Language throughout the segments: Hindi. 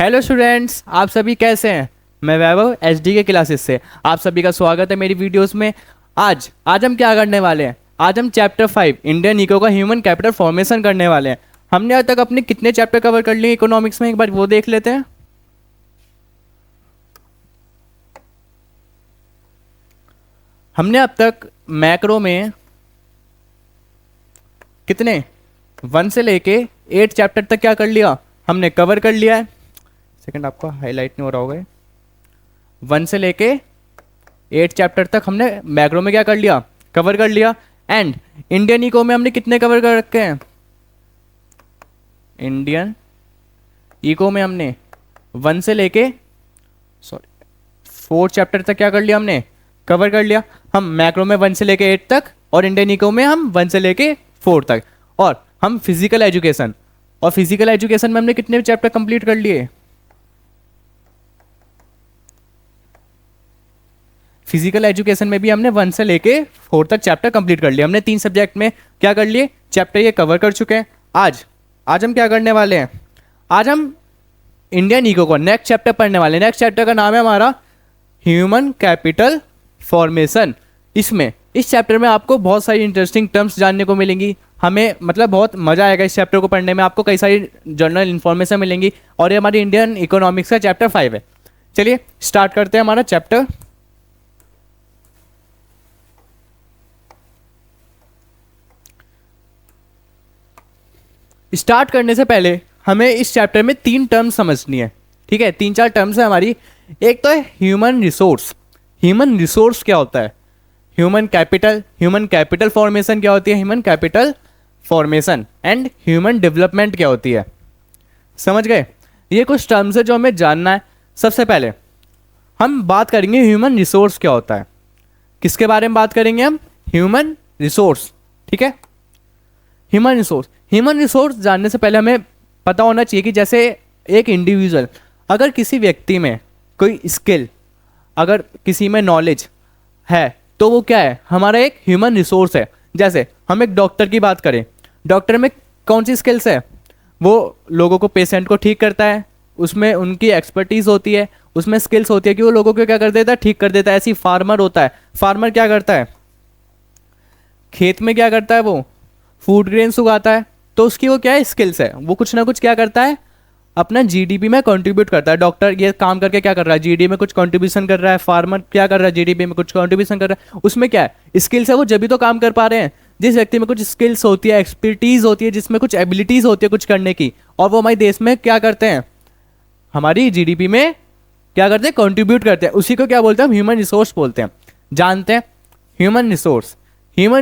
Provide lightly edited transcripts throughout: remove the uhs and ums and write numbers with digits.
हेलो स्टूडेंट्स, आप सभी कैसे हैं। मैं वैभव एचडी के क्लासेस से आप सभी का स्वागत है मेरी वीडियोस में। आज हम क्या करने वाले हैं। आज हम चैप्टर 5 इंडियन इको का ह्यूमन कैपिटल फॉर्मेशन करने वाले हैं। हमने आज तक अपने कितने चैप्टर कवर कर लिए इकोनॉमिक्स में, एक बार वो देख लेते हैं। हमने अब तक मैक्रो में कितने 1 से लेके 8 चैप्टर तक क्या कर लिया, हमने कवर कर लिया है। सेकंड, आपको हाईलाइट नहीं हो रहा होगा। 1 से लेके 8 चैप्टर तक हमने मैक्रो में क्या कर लिया, कवर कर लिया। एंड इंडियन इको में हमने कितने कवर कर रखे हैं। इंडियन इको में हमने 1 से लेके 4 चैप्टर तक क्या कर लिया, हमने कवर कर लिया। हम मैक्रो में 1 से लेके 8 तक और इंडियन इको में हम 1 से लेके 4 तक। और हम फिजिकल एजुकेशन में हमने कितने चैप्टर कंप्लीट कर लिए। फिजिकल एजुकेशन में भी हमने 1 से लेके 4 तक चैप्टर कंप्लीट कर लिया। हमने 3 सब्जेक्ट में क्या कर लिए, चैप्टर ये कवर कर चुके हैं। आज हम क्या करने वाले हैं, आज हम इंडियन इको को नेक्स्ट चैप्टर पढ़ने वाले हैं। नेक्स्ट चैप्टर का नाम है हमारा ह्यूमन कैपिटल फॉर्मेशन। इस चैप्टर में आपको बहुत सारी इंटरेस्टिंग टर्म्स जानने को मिलेंगी। हमें मतलब बहुत मजा आएगा इस चैप्टर को पढ़ने में। आपको कई सारी जर्नल इन्फॉर्मेशन मिलेंगी और ये हमारी इंडियन इकोनॉमिक्स का चैप्टर 5 है। चलिए स्टार्ट करते हैं हमारा चैप्टर। स्टार्ट करने से पहले हमें इस चैप्टर में 3 टर्म्स समझनी है, ठीक है। 3-4 टर्म्स है हमारी। एक तो है ह्यूमन रिसोर्स। ह्यूमन रिसोर्स क्या होता है, ह्यूमन कैपिटल फॉर्मेशन क्या होती है, human capital formation and human development क्या होती है। समझ गए, ये कुछ टर्म्स है जो हमें जानना है। सबसे पहले हम बात करेंगे ह्यूमन रिसोर्स क्या होता है। किसके बारे में बात करेंगे हम, ह्यूमन रिसोर्स, ठीक है। ह्यूमन रिसोर्स जानने से पहले हमें पता होना चाहिए कि जैसे एक इंडिविजुअल, अगर किसी व्यक्ति में कोई स्किल, अगर किसी में नॉलेज है तो वो क्या है, हमारा एक ह्यूमन रिसोर्स है। जैसे हम एक डॉक्टर की बात करें, डॉक्टर में कौन सी स्किल्स है, वो लोगों को, पेशेंट को ठीक करता है, उसमें उनकी एक्सपर्टीज होती है, उसमें स्किल्स होती है कि वो लोगों को क्या कर देता है, ठीक कर देता है। ऐसी फार्मर होता है, फार्मर क्या करता है, खेत में क्या करता है, वो फूड ग्रेन्स उगाता है, तो उसकी वो क्या है, स्किल्स है। वो कुछ ना कुछ क्या करता है, अपना जीडीपी में कंट्रीब्यूट करता है। डॉक्टर ये काम करके क्या कर रहा है, जीडीपी में कुछ कंट्रीब्यूशन कर रहा है। फार्मर क्या कर रहा है, जीडीपी में कुछ कंट्रीब्यूशन कर रहा है। उसमें क्या है, स्किल्स है, वो जब भी तो काम कर पा रहे हैं। जिस व्यक्ति में कुछ स्किल्स होती है, एक्सपर्टीज होती है, जिसमें कुछ एबिलिटीज होती है कुछ करने की, और वो हमारे देश में क्या करते हैं, हमारी जीडीपी में क्या करते हैं, कंट्रीब्यूट करते हैं, उसी को क्या बोलते हैं, हम ह्यूमन रिसोर्स बोलते हैं। जानते हैं human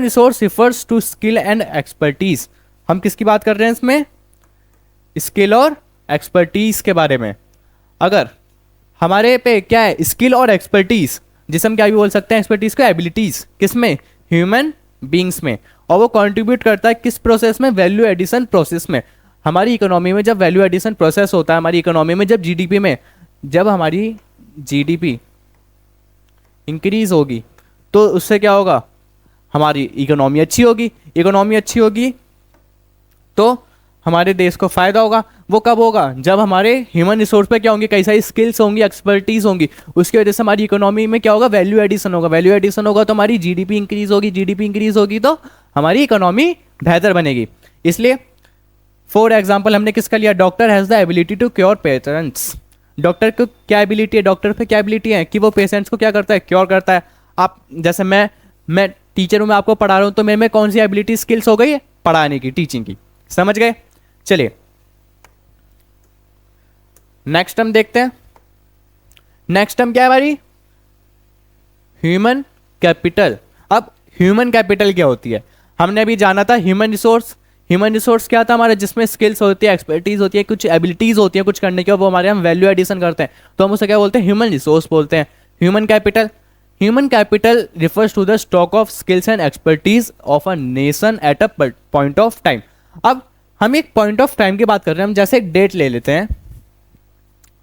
resource refers to skill and expertise. हम किसकी बात कर रहे हैं इसमें, स्किल और एक्सपर्टीज के बारे में। अगर हमारे पे क्या है, स्किल और एक्सपर्टीज, जिसे हम क्या भी बोल सकते हैं, एक्सपर्टीज को एबिलिटीज, किसमें, ह्यूमन बींग्स में। और वो कंट्रीब्यूट करता है किस प्रोसेस में, वैल्यू एडिशन प्रोसेस में। हमारी इकोनॉमी में जब वैल्यू एडिशन प्रोसेस होता है, हमारी इकोनॉमी में जब जीडीपी में, जब हमारी जीडीपी इंक्रीज होगी तो उससे क्या होगा, हमारी इकोनॉमी अच्छी होगी तो हमारे देश को फायदा होगा। वो कब होगा, जब हमारे ह्यूमन रिसोर्स पे क्या होंगे, कई सारी स्किल्स होंगी, एक्सपर्टीज होंगी। उसकी वजह से हमारी इकोनॉमी में क्या होगा, वैल्यू एडिशन होगा तो हमारी जीडीपी इंक्रीज होगी तो हमारी इकोनॉमी बेहतर बनेगी। इसलिए फॉर एग्जाम्पल हमने किसका लिया, doctor has the ability to cure patients. Doctor को क्या एबिलिटी है, डॉक्टर पे क्या एबिलिटी है कि वो पेशेंट्स को क्या करता है, क्योर करता है। आप जैसे मैं टीचर हूं, मैं आपको पढ़ा रहा हूं, तो मेरे में कौन सी एबिलिटी स्किल्स हो गई है, पढ़ाने की, टीचिंग की। समझ गए। चलिए नेक्स्ट टर्म देखते हैं। नेक्स्ट टर्म क्या है हमारी, ह्यूमन कैपिटल। अब ह्यूमन कैपिटल क्या होती है, हमने अभी जाना था ह्यूमन रिसोर्स क्या था हमारा, जिसमें स्किल्स होती है, एक्सपर्टीज होती है, कुछ एबिलिटीज होती है कुछ करने की, और वो हमारे हम वैल्यू एडिशन करते हैं, तो हम उसे क्या बोलते हैं, ह्यूमन रिसोर्स बोलते हैं। Human capital refers to the stock of skills and expertise of a nation at a point of time। अब हम एक पॉइंट ऑफ टाइम की बात कर रहे हैं। हम जैसे एक डेट ले लेते हैं,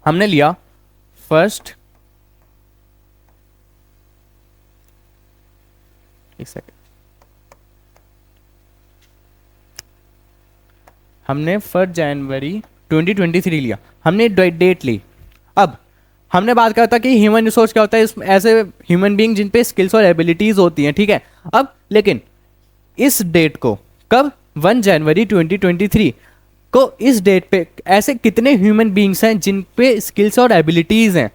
हमने लिया 1 सेकेंड, हमने 1 जनवरी 2023 लिया। हमने डेट ली। अब हमने बात करता कि ह्यूमन रिसोर्स क्या होता है, ऐसे ह्यूमन बीइंग जिन पे स्किल्स और एबिलिटीज होती हैं, ठीक है। अब लेकिन इस डेट को कब, 1 जनवरी 2023 को, इस डेट पे ऐसे कितने ह्यूमन बीइंग्स हैं जिन पे स्किल्स और एबिलिटीज हैं,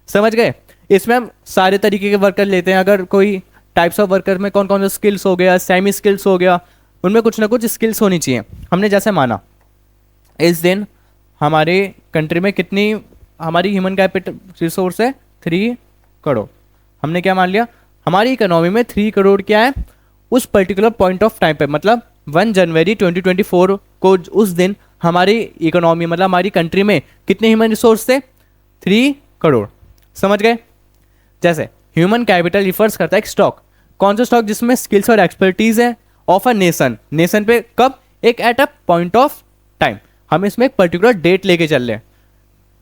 समझ गए। इसमें हम सारे तरीके के वर्कर लेते हैं। अगर कोई टाइप्स ऑफ वर्कर में कौन कौन से स्किल्स हो गया, सेमी स्किल्स हो गया, उनमें कुछ ना कुछ स्किल्स होनी चाहिए। हमने जैसे माना इस दिन हमारे कंट्री में कितनी हमारी ह्यूमन कैपिटल रिसोर्स है, 3 करोड़। हमने क्या मान लिया, हमारी इकोनॉमी में 3 करोड़ क्या है उस पर्टिकुलर पॉइंट ऑफ टाइम पे, मतलब 1 जनवरी 2024 को उस दिन हमारी इकोनॉमी मतलब हमारी कंट्री में कितने ह्यूमन रिसोर्स थे, 3 करोड़। समझ गए। जैसे ह्यूमन कैपिटल रिफर्स करता है एक स्टॉक, कौन सा स्टॉक, जिसमें स्किल्स और एक्सपर्टीज है ऑफ अ नेशन पे, कब, एक at a point of time. हम इसमें एक पर्टिकुलर डेट लेके चल रहे हैं।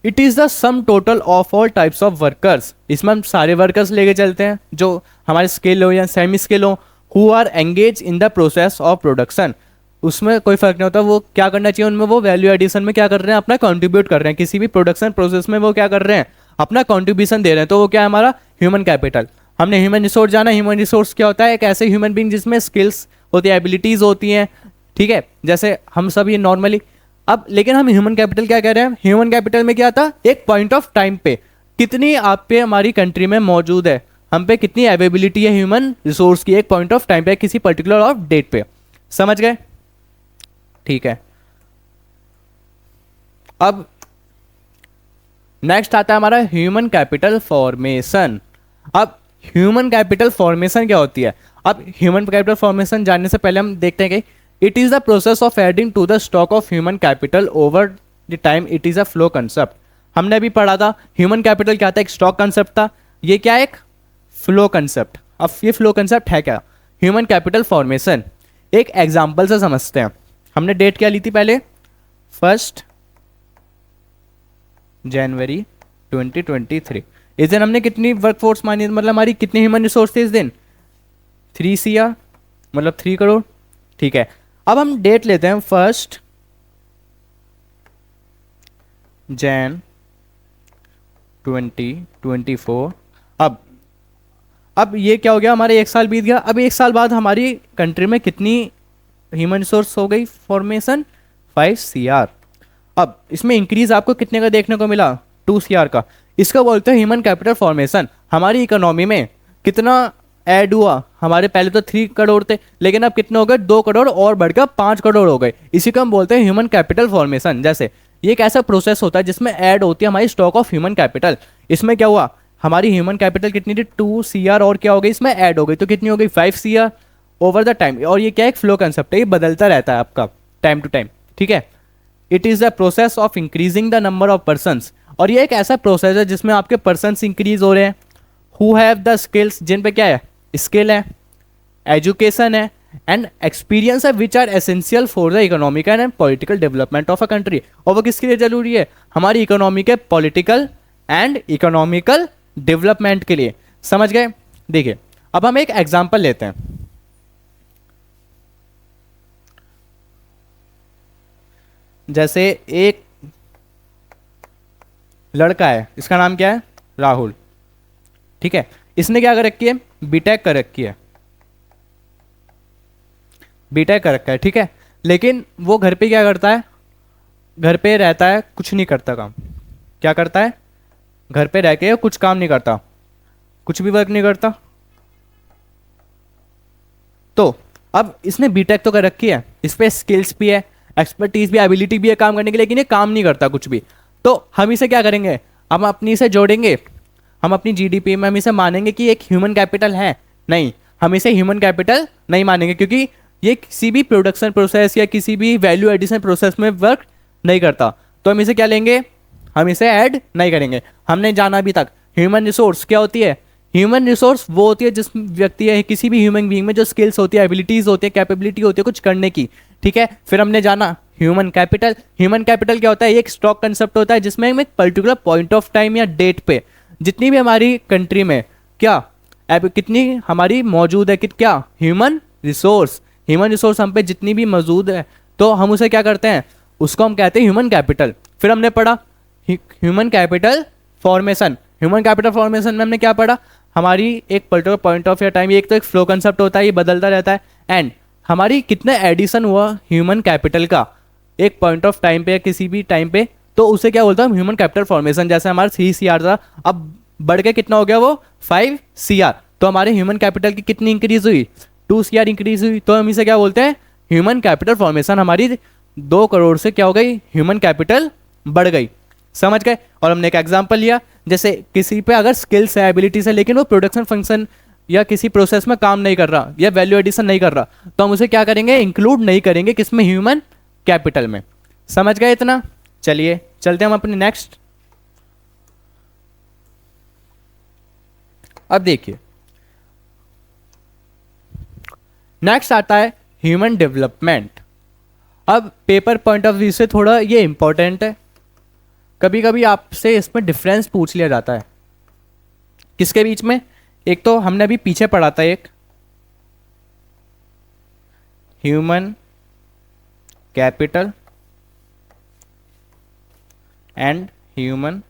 It is the sum total of all types of workers, इसमें हम सारे वर्कर्स लेके चलते हैं जो हमारे स्किल हो या सेमी स्किल हो, who are engage in the process of production. उसमें कोई फर्क नहीं होता वो क्या करना चाहिए, उनमें वो वैल्यू एडिशन में क्या कर रहे हैं, अपना कंट्रीब्यूट कर रहे हैं, किसी भी प्रोडक्शन प्रोसेस में वो क्या कर रहे हैं, अपना कंट्रीब्यूशन दे रहे हैं। तो वो क्या है, हमारा ह्यूमन कैपिटल। हमने ह्यूमन रिसोर्स जाना, ह्यूमन रिसोर्स क्या होता है, एक ऐसे ह्यूमन बीइंग जिसमें स्किल्स होती है, एबिलिटीज होती हैं, ठीक है, जैसे हम सब ये नॉर्मली। अब लेकिन हम ह्यूमन कैपिटल क्या कह रहे हैं, ह्यूमन कैपिटल में क्या था, एक पॉइंट ऑफ टाइम पे कितनी आप पे हमारी कंट्री में मौजूद है, हम पे कितनी अवेलेबिलिटी है ह्यूमन रिसोर्स की, एक पॉइंट ऑफ टाइम पे, किसी पर्टिकुलर ऑफ डेट पे। समझ गए, ठीक है। अब नेक्स्ट आता है हमारा ह्यूमन कैपिटल फॉर्मेशन। अब ह्यूमन कैपिटल फॉर्मेशन क्या होती है, अब ह्यूमन कैपिटल फॉर्मेशन जानने से पहले हम देखते हैं कि it is the process of adding to the stock of human capital over the time. It is a flow concept. हमने अभी पढ़ा था ह्यूमन कैपिटल क्या था, एक स्टॉक कंसेप्ट था, ये क्या है, एक फ्लो कंसेप्ट। अब ये फ्लो कंसेप्ट है क्या, ह्यूमन कैपिटल फॉर्मेशन। एक एग्जाम्पल से समझते हैं। हमने डेट क्या ली थी पहले, 1 जनवरी 2023। इस दिन हमने कितनी वर्कफोर्स मानी, मतलब हमारी कितनी ह्यूमन रिसोर्स थे इस दिन, 3 CR, मतलब 3 करोड़, ठीक है। अब हम डेट लेते हैं 1 जैन 2024। अब ये क्या हो गया, हमारे 1 साल बीत गया। अब 1 साल बाद हमारी कंट्री में कितनी ह्यूमन रिसोर्स हो गई फॉर्मेशन, 5 CR। अब इसमें इंक्रीज आपको कितने का देखने को मिला, 2 CR का। इसका बोलते हैं ह्यूमन कैपिटल फॉर्मेशन। हमारी इकोनॉमी में कितना ऐड हुआ, हमारे पहले तो 3 करोड़ थे, लेकिन अब कितने हो गए, 2 करोड़ और बढ़कर 5 करोड़ हो गए। इसी को हम बोलते हैं ह्यूमन कैपिटल फॉर्मेशन। जैसे ये एक ऐसा प्रोसेस होता है जिसमें ऐड होती है हमारी स्टॉक ऑफ ह्यूमन कैपिटल। इसमें क्या हुआ, हमारी ह्यूमन कैपिटल कितनी थी, 2 CR, और क्या हो गई, इसमें ऐड हो गई, तो कितनी हो गई, 5 CR ओवर द टाइम। और ये क्या एक फ्लो कंसेप्ट है, ये बदलता रहता है आपका टाइम टू टाइम, ठीक है। It is the process of increasing the number of persons. और ये एक ऐसा प्रोसेस है जिसमें आपके पर्सनस इंक्रीज हो रहे हैं, हु हैव द स्किल्स, जिन पे क्या है, स्किल है, एजुकेशन है, एंड एक्सपीरियंस है, which are essential for the economic and political development of a country. और वो किसके लिए जरूरी है, हमारी इकोनॉमी के पॉलिटिकल एंड इकोनॉमिकल डेवलपमेंट के लिए। समझ गए। देखिए अब हम एक एग्जांपल लेते हैं। जैसे एक लड़का है, इसका नाम क्या है, राहुल, ठीक है। इसने क्या कर रखी है, बीटेक कर रखी है, बीटेक कर रखा है, ठीक है। लेकिन वो घर पे क्या करता है, घर पे रहता है, कुछ नहीं करता काम। क्या करता है, घर पे रह के कुछ काम नहीं करता, कुछ भी वर्क नहीं करता। तो अब इसने बीटेक तो कर रखी है, इस पे स्किल्स भी है, एक्सपर्टीज भी, एबिलिटी भी है काम करने के लिए, लेकिन ये काम नहीं करता कुछ भी। तो हम इसे क्या करेंगे, हम अपनी से जोड़ेंगे, हम अपनी जीडीपी में हम इसे मानेंगे कि एक ह्यूमन कैपिटल है, नहीं, हम इसे ह्यूमन कैपिटल नहीं मानेंगे, क्योंकि ये किसी भी प्रोडक्शन प्रोसेस या किसी भी वैल्यू एडिशन प्रोसेस में वर्क नहीं करता। तो हम इसे क्या लेंगे, हम इसे ऐड नहीं करेंगे। हमने जाना अभी तक ह्यूमन रिसोर्स क्या होती है, ह्यूमन रिसोर्स वो होती है जिस व्यक्ति है, किसी भी ह्यूमन बीइंग में जो स्किल्स होती है, एबिलिटीज होती है, कैपेबिलिटी होती है कुछ करने की, ठीक है। फिर हमने जाना ह्यूमन कैपिटल। ह्यूमन कैपिटल क्या होता है, एक स्टॉक कंसेप्ट होता है जिसमें हम एक पर्टिकुलर पॉइंट ऑफ टाइम या डेट पे जितनी भी हमारी कंट्री में क्या कितनी हमारी मौजूद है, क्या ह्यूमन रिसोर्स, ह्यूमन रिसोर्स हम पे जितनी भी मौजूद है, तो हम उसे क्या करते हैं, उसको हम कहते हैं ह्यूमन कैपिटल। फिर हमने पढ़ा human capital formation. Human capital formation में हमने क्या पढ़ा, हमारी एक पर्टिकुलर पॉइंट ऑफ टाइम, एक तो एक फ्लो कंसेप्ट होता है, ये बदलता रहता है, एंड हमारी कितना एडिशन हुआ ह्यूमन कैपिटल का एक पॉइंट ऑफ टाइम पे या किसी भी टाइम पे, तो उसे क्या बोलता है ह्यूमन कैपिटल फॉर्मेशन। जैसे हमारा 3 CR था, अब बढ़ के कितना हो गया वो 5 CR, तो हमारे ह्यूमन कैपिटल की कितनी इंक्रीज हुई, 2 CR इंक्रीज हुई, तो हम इसे क्या बोलते हैं ह्यूमन कैपिटल फॉर्मेशन। हमारी 2 करोड़ से क्या हो गई, ह्यूमन कैपिटल बढ़ गई। समझ गए। और हमने एक एग्जांपल लिया, जैसे किसी पे अगर स्किल्स है, एबिलिटीज है, लेकिन वो प्रोडक्शन फंक्शन या किसी प्रोसेस में काम नहीं कर रहा या वैल्यू एडिशन नहीं कर रहा, तो हम उसे क्या करेंगे, इंक्लूड नहीं करेंगे किसमें, ह्यूमन कैपिटल में। समझ गए इतना। चलिए चलते हम अपने नेक्स्ट। अब देखिए नेक्स्ट आता है ह्यूमन डेवलपमेंट। अब पेपर पॉइंट ऑफ व्यू से थोड़ा ये इंपॉर्टेंट है, कभी कभी आपसे इसमें डिफरेंस पूछ लिया जाता है किसके बीच में। एक तो हमने अभी पीछे पढ़ा था, एक ह्यूमन कैपिटल एंड ह्यूमन,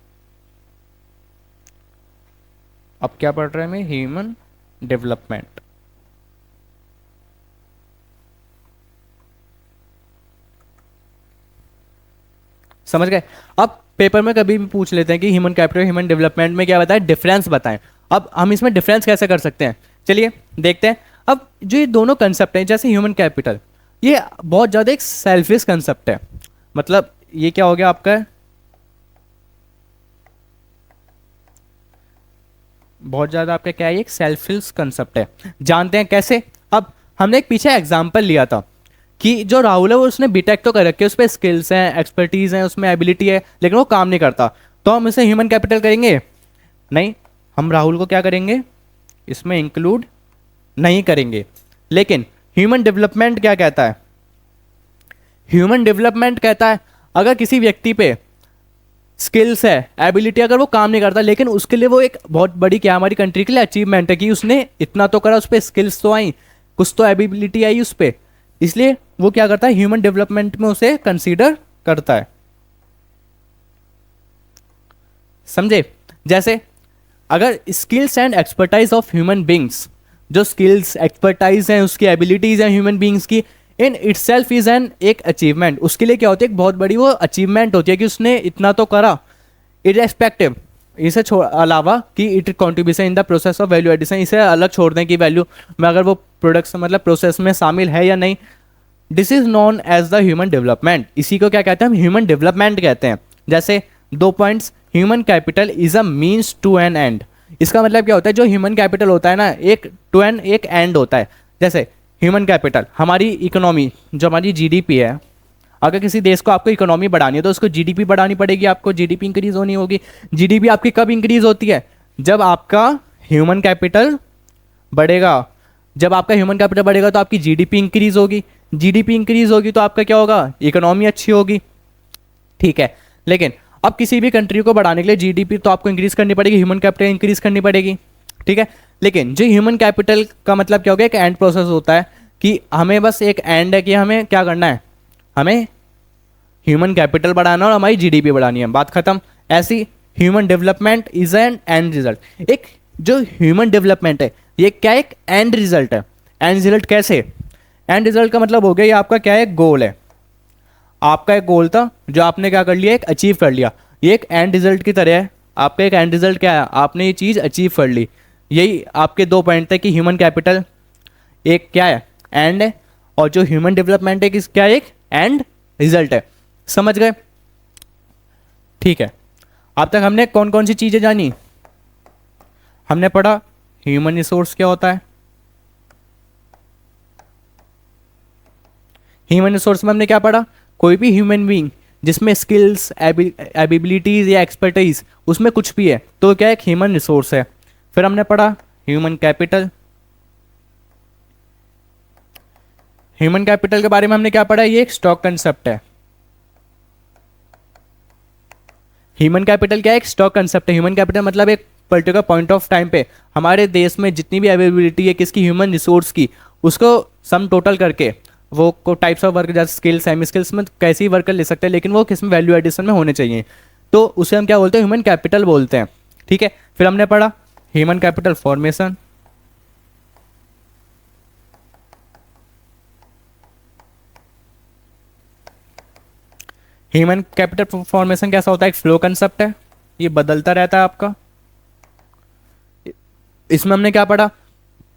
अब क्या पढ़ रहे हैं हमें, ह्यूमन डेवलपमेंट। समझ गए। अब पेपर में कभी भी पूछ लेते हैं कि ह्यूमन कैपिटल ह्यूमन डेवलपमेंट में क्या बताएं, डिफरेंस बताएं। अब हम इसमें डिफरेंस कैसे कर सकते हैं, चलिए देखते हैं। अब जो ये दोनों कंसेप्ट हैं, जैसे ह्यूमन कैपिटल, ये बहुत ज़्यादा एक सेल्फिश कंसेप्ट है। मतलब ये क्या हो गया आपका, बहुत ज़्यादा आपका क्या है, एक सेल्फिश कंसेप्ट है। जानते हैं कैसे। अब हमने एक पीछे एग्जाम्पल लिया था कि जो राहुल है वो उसने बीटेक तो कर रखी है, उस पर स्किल्स हैं, एक्सपर्टीज हैं, उसमें एबिलिटी है, लेकिन वो काम नहीं करता, तो हम इसे ह्यूमन कैपिटल करेंगे नहीं, हम राहुल को क्या करेंगे, इसमें इंक्लूड नहीं करेंगे। लेकिन ह्यूमन डेवलपमेंट क्या कहता है, ह्यूमन डेवलपमेंट कहता है अगर किसी व्यक्ति पे स्किल्स है, एबिलिटी, अगर वो काम नहीं करता, लेकिन उसके लिए वो एक बहुत बड़ी क्या हमारी कंट्री के लिए अचीवमेंट है कि उसने इतना तो करा, उस पर स्किल्स तो आई, कुछ तो एबिलिटी आई उस पर, इसलिए वो क्या करता है, ह्यूमन डेवलपमेंट में उसे कंसीडर करता है। समझे। जैसे अगर skills and expertise of human beings, जो स्किल्स एक्सपर्टाइज हैं, उसकी एबिलिटीज हैं ह्यूमन बींग्स की, इन इटसेल्फ इज एन एक अचीवमेंट, उसके लिए क्या होती है, एक बहुत बड़ी वो अचीवमेंट होती है कि उसने इतना तो करा, इरेस्पेक्टिव इसे अलावा कि it contribution in the process of value addition, इसे अलग छोड़ दें कि वैल्यू में अगर वो प्रोडक्ट्स मतलब प्रोसेस में शामिल है या नहीं, this is known as the human development. इसी को क्या कहते हैं, हम ह्यूमन डेवलपमेंट कहते हैं। जैसे 2 points, human capital is a means to an end. इसका मतलब क्या होता है, जो ह्यूमन कैपिटल होता है ना, एक टू एन एक एंड होता है। जैसे ह्यूमन कैपिटल, हमारी इकोनॉमी, जो हमारी जीडीपी है, अगर किसी देश को आपको इकोनॉमी बढ़ानी है तो उसको जीडीपी बढ़ानी पड़ेगी, आपको जीडीपी इंक्रीज होनी होगी। जीडीपी आपकी कब इंक्रीज होती है, जब आपका ह्यूमन कैपिटल बढ़ेगा। जब आपका ह्यूमन कैपिटल बढ़ेगा तो आपकी जीडीपी इंक्रीज होगी, जीडीपी इंक्रीज होगी तो आपका क्या होगा, इकोनॉमी अच्छी होगी। ठीक है। लेकिन अब किसी भी कंट्री को बढ़ाने के लिए जीडीपी तो आपको इंक्रीज करनी पड़ेगी, ह्यूमन कैपिटल इंक्रीज करनी पड़ेगी। ठीक है। लेकिन जो ह्यूमन कैपिटल का मतलब क्या हो गया, एक एंड प्रोसेस होता है कि हमें बस एक एंड है कि हमें क्या करना है, हमें ह्यूमन कैपिटल बढ़ाना और हमारी जीडीपी बढ़ानी है, बात खत्म। ऐसी human development is an and result. एक जो ह्यूमन डेवलपमेंट है ये क्या, एक एंड रिजल्ट है। एंड रिजल्ट कैसे, एंड रिजल्ट का मतलब हो गया ये आपका क्या है, गोल है। आपका एक गोल था जो आपने क्या कर लिया, एक अचीव कर लिया, ये एक एंड रिजल्ट की तरह है। आपका एक एंड रिजल्ट क्या है, आपने ये चीज़ अचीव कर ली। यही आपके 2 पॉइंट थे कि ह्यूमन कैपिटल एक क्या है, एंड है, और जो ह्यूमन डेवलपमेंट है किस क्या है, एक एंड रिजल्ट है। समझ गए। ठीक है। अब तक हमने कौन कौन सी चीज़ें जानी, हमने पढ़ा ह्यूमन रिसोर्स क्या होता है, ह्यूमन रिसोर्स में हमने क्या पढ़ा, कोई भी ह्यूमन बीइंग जिसमें स्किल्स, एबिलिटीज या एक्सपर्टीज, उसमें कुछ भी है तो क्या एक ह्यूमन रिसोर्स है। फिर हमने पढ़ा ह्यूमन कैपिटल। ह्यूमन कैपिटल के बारे में हमने क्या पढ़ा, ये एक स्टॉक कंसेप्ट है। ह्यूमन कैपिटल क्या है, एक स्टॉक कंसेप्ट है। ह्यूमन कैपिटल मतलब एक पर्टिकुलर पॉइंट ऑफ टाइम पे हमारे देश में जितनी भी अवेलेबिलिटी है किसकी, ह्यूमन रिसोर्स की, उसको सम टोटल करके वो को टाइप्स ऑफ वर्क, जैसे स्किल्स, सेमी स्किल्स में कैसे ही वर्कर ले सकते हैं, लेकिन वो किस में वैल्यू एडिशन में होने चाहिए। तो उसे हम क्या बोलते हैं, ह्यूमन कैपिटल बोलते हैं। ठीक है, फिर हमने पढ़ा human capital formation. Human capital formation कैसा होता है, एक फ्लो कंसेप्ट है, ये बदलता रहता है आपका। इसमें हमने क्या पढ़ा,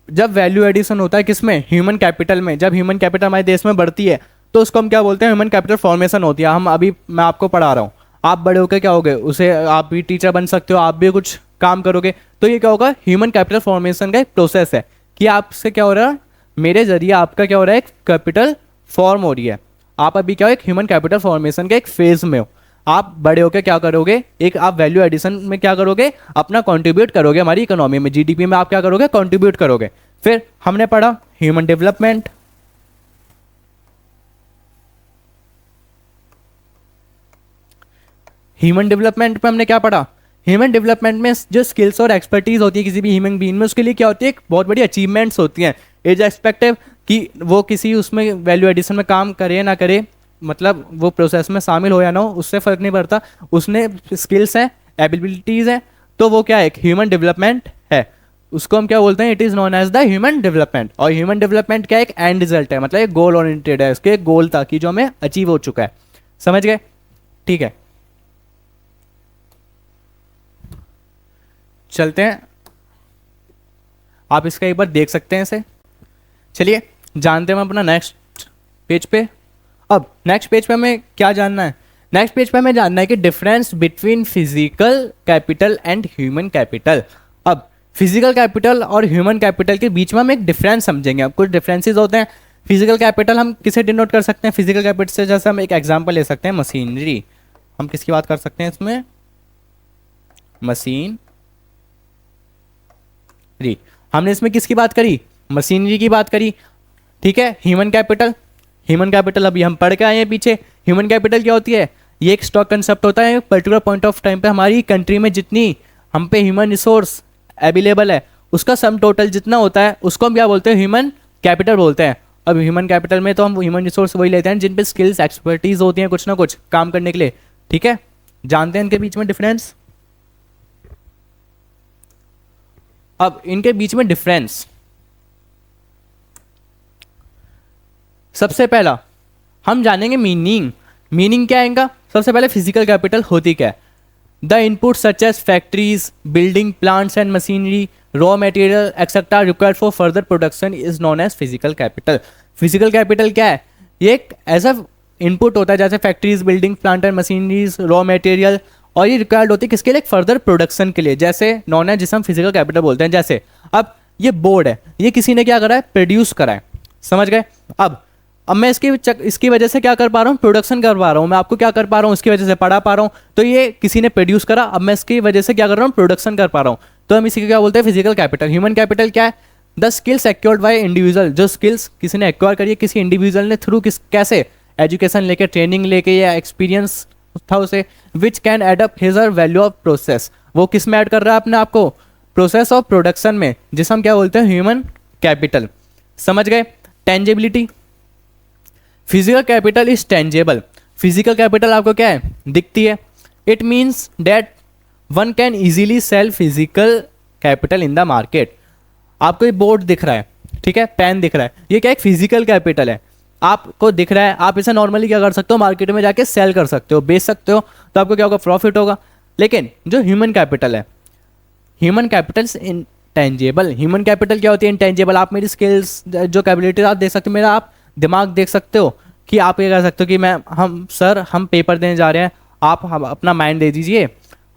जब वैल्यू एडिशन होता है किसमें, ह्यूमन कैपिटल में, जब ह्यूमन कैपिटल हमारे देश में बढ़ती है तो उसको हम क्या बोलते हैं, ह्यूमन कैपिटल फॉर्मेशन होती है। हम अभी मैं आपको पढ़ा रहा हूँ, आप बड़े होकर क्या होगे, उसे आप भी टीचर बन सकते हो, आप भी कुछ काम करोगे, तो ये क्या होगा, ह्यूमन कैपिटल फॉर्मेशन का एक प्रोसेस है कि आपसे क्या हो रहा है, मेरे जरिए आपका क्या हो रहा है, एक कैपिटल फॉर्म हो रही है। आप अभी क्या हो, एक ह्यूमन कैपिटल फॉर्मेशन के एक फेज में हो। आप बड़े होकर क्या करोगे, एक आप वैल्यू एडिशन में क्या करोगे, अपना कंट्रीब्यूट करोगे, हमारी इकोनॉमी में, जीडीपी में आप क्या करोगे, कंट्रीब्यूट करोगे। फिर हमने पढ़ा ह्यूमन डेवलपमेंट। ह्यूमन डेवलपमेंट पे हमने क्या पढ़ा, ह्यूमन डेवलपमेंट में जो स्किल्स और एक्सपर्टीज होती है किसी भी ह्यूमन बीइंग में, उसके लिए क्या होती है, एक बहुत बड़ी अचीवमेंट्स होती हैं। एज एक्सपेक्टिव कि वो किसी उसमें वैल्यू एडिशन में काम करे ना करे, मतलब वो प्रोसेस में शामिल हो या ना हो, उससे फर्क नहीं पड़ता, उसने स्किल्स हैं, एबिलिटीज हैं, तो वो क्या है, एक ह्यूमन डेवलपमेंट है। उसको हम क्या बोलते हैं, it is known as the human development. और ह्यूमन डेवलपमेंट क्या है, एक एंड रिजल्ट है, मतलब एक गोल ओरिएंटेड है, उसके एक गोल था कि जो हमें अचीव हो चुका है। समझ गए, ठीक है, चलते हैं, आप इसका एक बार देख सकते हैं इसे। चलिए जानते हैं हम अपना नेक्स्ट पेज पे। अब नेक्स्ट पेज पे हमें क्या जानना है, नेक्स्ट पेज पे हमें जानना है कि difference between physical capital and human capital. अब फिजिकल कैपिटल और ह्यूमन कैपिटल के बीच में हम एक डिफरेंस समझेंगे। अब कुछ डिफरेंसेस होते हैं। फिजिकल कैपिटल हम किसे डिनोट कर सकते हैं, फिजिकल कैपिटल से जैसे हम एक एग्जांपल ले सकते हैं, मशीनरी। हम किसकी बात कर सकते हैं इसमें, मशीनरी। हमने इसमें किसकी बात करी, मशीनरी की बात करी। ठीक है, ह्यूमन कैपिटल, ह्यूमन कैपिटल अभी हम पढ़ के आए हैं पीछे। ह्यूमन कैपिटल क्या होती है, ये एक स्टॉक कंसेप्ट होता है। पर्टिकुलर पॉइंट ऑफ टाइम पे हमारी कंट्री में जितनी हम पे ह्यूमन रिसोर्स अवेलेबल है उसका सम टोटल जितना होता है उसको हम क्या बोलते हैं, ह्यूमन कैपिटल बोलते हैं। अब ह्यूमन कैपिटल में तो हम ह्यूमन रिसोर्स वही लेते हैं जिन पे स्किल्स एक्सपर्टीज होती हैं कुछ ना कुछ काम करने के लिए। ठीक है, जानते हैं इनके बीच में डिफरेंस। अब इनके बीच में डिफरेंस, सबसे पहला हम जानेंगे मीनिंग। मीनिंग क्या है इनका, सबसे पहले फिजिकल कैपिटल होती क्या है, the input such as factories, building, plants and machinery, raw material etcetera required for further production is known as physical capital. Physical capital क्या है, ये एक ऐसा इनपुट होता है जैसे factories, building, plant and machineries, raw material, और ये रिक्वायर्ड होती है किसके लिए, फर्दर प्रोडक्शन के लिए, जैसे नॉन है जिसे हम फिजिकल कैपिटल बोलते हैं। जैसे अब ये बोर्ड है, ये किसी ने क्या करा है, प्रोड्यूस करा है। समझ गए। अब मैं इसकी वजह से क्या कर पा रहा हूँ, प्रोडक्शन कर पा रहा हूँ, मैं आपको क्या कर पा रहा हूँ, इसकी वजह से पढ़ा पा रहा हूँ। तो ये किसी ने प्रोड्यूस करा, अब मैं इसकी वजह से क्या कर रहा हूँ, प्रोडक्शन कर पा रहा हूँ। तो हम इसी को क्या बोलते हैं, फिजिकल कैपिटल। ह्यूमन कैपिटल क्या है, the skills acquired by individual, जो स्किल्स किसी ने एक्वायर करी है किसी इंडिविजुअल ने, थ्रू कैसे, एजुकेशन लेके, ट्रेनिंग लेके, या एक्सपीरियंस था उसे, which can add up his or value of process. वो किस में ऐड कर रहा है अपने आपको, प्रोसेस ऑफ प्रोडक्शन में, जिसे हम क्या बोलते हैं, ह्यूमन कैपिटल। समझ गए। Tangibility, physical capital is tangible. Physical capital आपको क्या है, दिखती है। It means that one can easily sell physical capital in the market. आपको ये बोर्ड दिख रहा है, ठीक है, पेन दिख रहा है, ये क्या एक फिजिकल कैपिटल है, आपको दिख रहा है। आप इसे नॉर्मली क्या कर सकते हो, मार्केट में जाके सेल कर सकते हो, बेच सकते हो, तो आपको क्या होगा, प्रॉफिट होगा। लेकिन जो ह्यूमन कैपिटल है, human capital intangible. Human capital क्या होती है, इनटेंजेबल। आप मेरी स्किल्स, जो कैपेबिलिटीज आप देख सकते हो, मेरा आप दिमाग देख सकते हो, कि आप ये कह सकते हो कि हम पेपर देने जा रहे हैं, आप हम अपना माइंड दे दीजिए,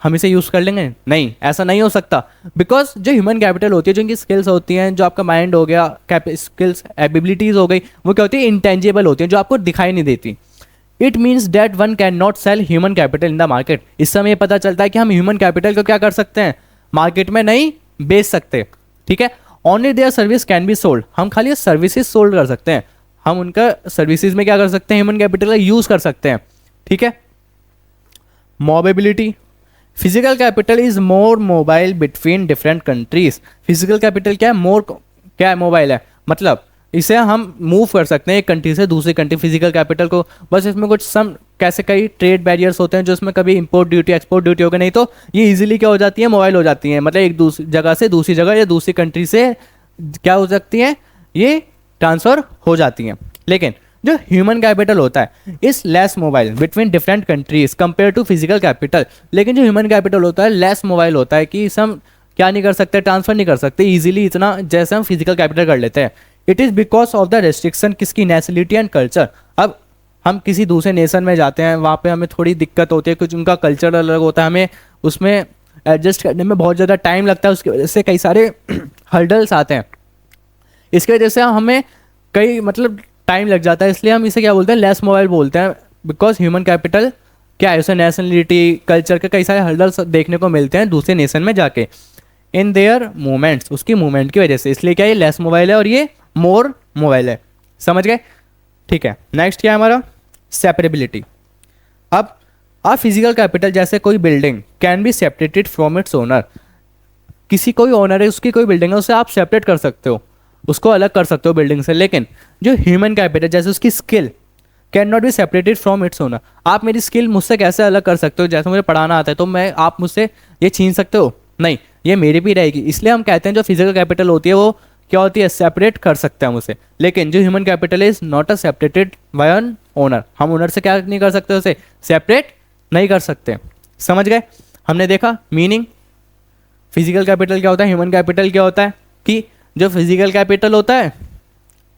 हम इसे यूज़ कर लेंगे। नहीं, ऐसा नहीं हो सकता, बिकॉज जो ह्यूमन कैपिटल होती है, जो इनकी स्किल्स होती हैं, जो आपका माइंड हो गया, स्किल्स एबिलिटीज़ हो गई, वो क्या होती है, इंटेंजिबल होती हैं, जो आपको दिखाई नहीं देती। It means that one can not sell human capital in the market. इस समय पता चलता है कि हम ह्यूमन कैपिटल को क्या कर सकते हैं, मार्केट में नहीं बेच सकते। ठीक है, only their service can be sold. हम खाली सर्विसेज सोल्ड कर सकते हैं, हम उनका सर्विसेज में क्या कर सकते हैं, ह्यूमन कैपिटल का यूज़ कर सकते हैं। ठीक है। Mobility, physical capital is more mobile between different countries. Physical capital क्या है, क्या है, मोबाइल है, मतलब इसे हम मूव कर सकते हैं एक कंट्री से दूसरी कंट्री। फिजिकल कैपिटल को बस इसमें कुछ सम कैसे कई ट्रेड बैरियर्स होते हैं जो इसमें कभी इंपोर्ट ड्यूटी एक्सपोर्ट ड्यूटी होगा, नहीं तो ये इजीली क्या हो जाती है, मोबाइल हो जाती है, मतलब एक दूसरी जगह से दूसरी जगह या दूसरी कंट्री से क्या हो सकती है, ये ट्रांसफ़र हो जाती हैं। लेकिन जो ह्यूमन कैपिटल होता है is less mobile between different countries compare to physical capital. लेकिन जो ह्यूमन कैपिटल होता है लेस मोबाइल होता है कि हम क्या नहीं कर सकते, ट्रांसफ़र नहीं कर सकते इजीली इतना जैसे हम फिजिकल कैपिटल कर लेते हैं। It is because of the restriction किसकी, नेशनलिटी एंड कल्चर। अब हम किसी दूसरे नेशन में जाते हैं, वहाँ पे हमें थोड़ी दिक्कत होती है, कुछ उनका कल्चर अलग होता है, हमें उसमें एडजस्ट करने में बहुत ज़्यादा टाइम लगता है, उसकी वजह से कई सारे हर्डल्स आते हैं, इसकी वजह से हमें कई मतलब टाइम लग जाता है, इसलिए हम इसे क्या बोलते हैं, लेस मोबाइल बोलते हैं। बिकॉज ह्यूमन कैपिटल क्या है, उसे नेशनलिटी कल्चर के कई सारे हर्डल्स देखने को मिलते हैं दूसरे नेशन में जाके इन देयर मूवमेंट्स, उसकी मूवमेंट की वजह से, इसलिए क्या ये लेस मोबाइल है और ये मोर मोबाइल है। समझ गए? ठीक है, नेक्स्ट क्या है हमारा, सेपरेबिलिटी। अब आप फिजिकल कैपिटल जैसे कोई building can be separated from its owner, किसी कोई ओनर है उसकी कोई बिल्डिंग है उसे आप सेपरेट कर सकते हो, उसको अलग कर सकते हो बिल्डिंग से। लेकिन जो ह्यूमन कैपिटल जैसे उसकी skill can not be separated from its owner. आप मेरी स्किल मुझसे कैसे अलग कर सकते हो, जैसे मुझे पढ़ाना आता है तो मैं आप मुझसे ये छीन सकते हो, नहीं, ये मेरी भी रहेगी। इसलिए हम कहते हैं जो फिजिकल कैपिटल होती है वो क्या होती है, सेपरेट कर सकते हैं हम उसे। लेकिन जो human capital is not a separated by an owner, हम ओनर से क्या नहीं कर सकते, उसे सेपरेट नहीं कर सकते। समझ गए? हमने देखा मीनिंग, फिजिकल कैपिटल क्या होता है, ह्यूमन कैपिटल क्या होता है, कि जो फिजिकल कैपिटल होता है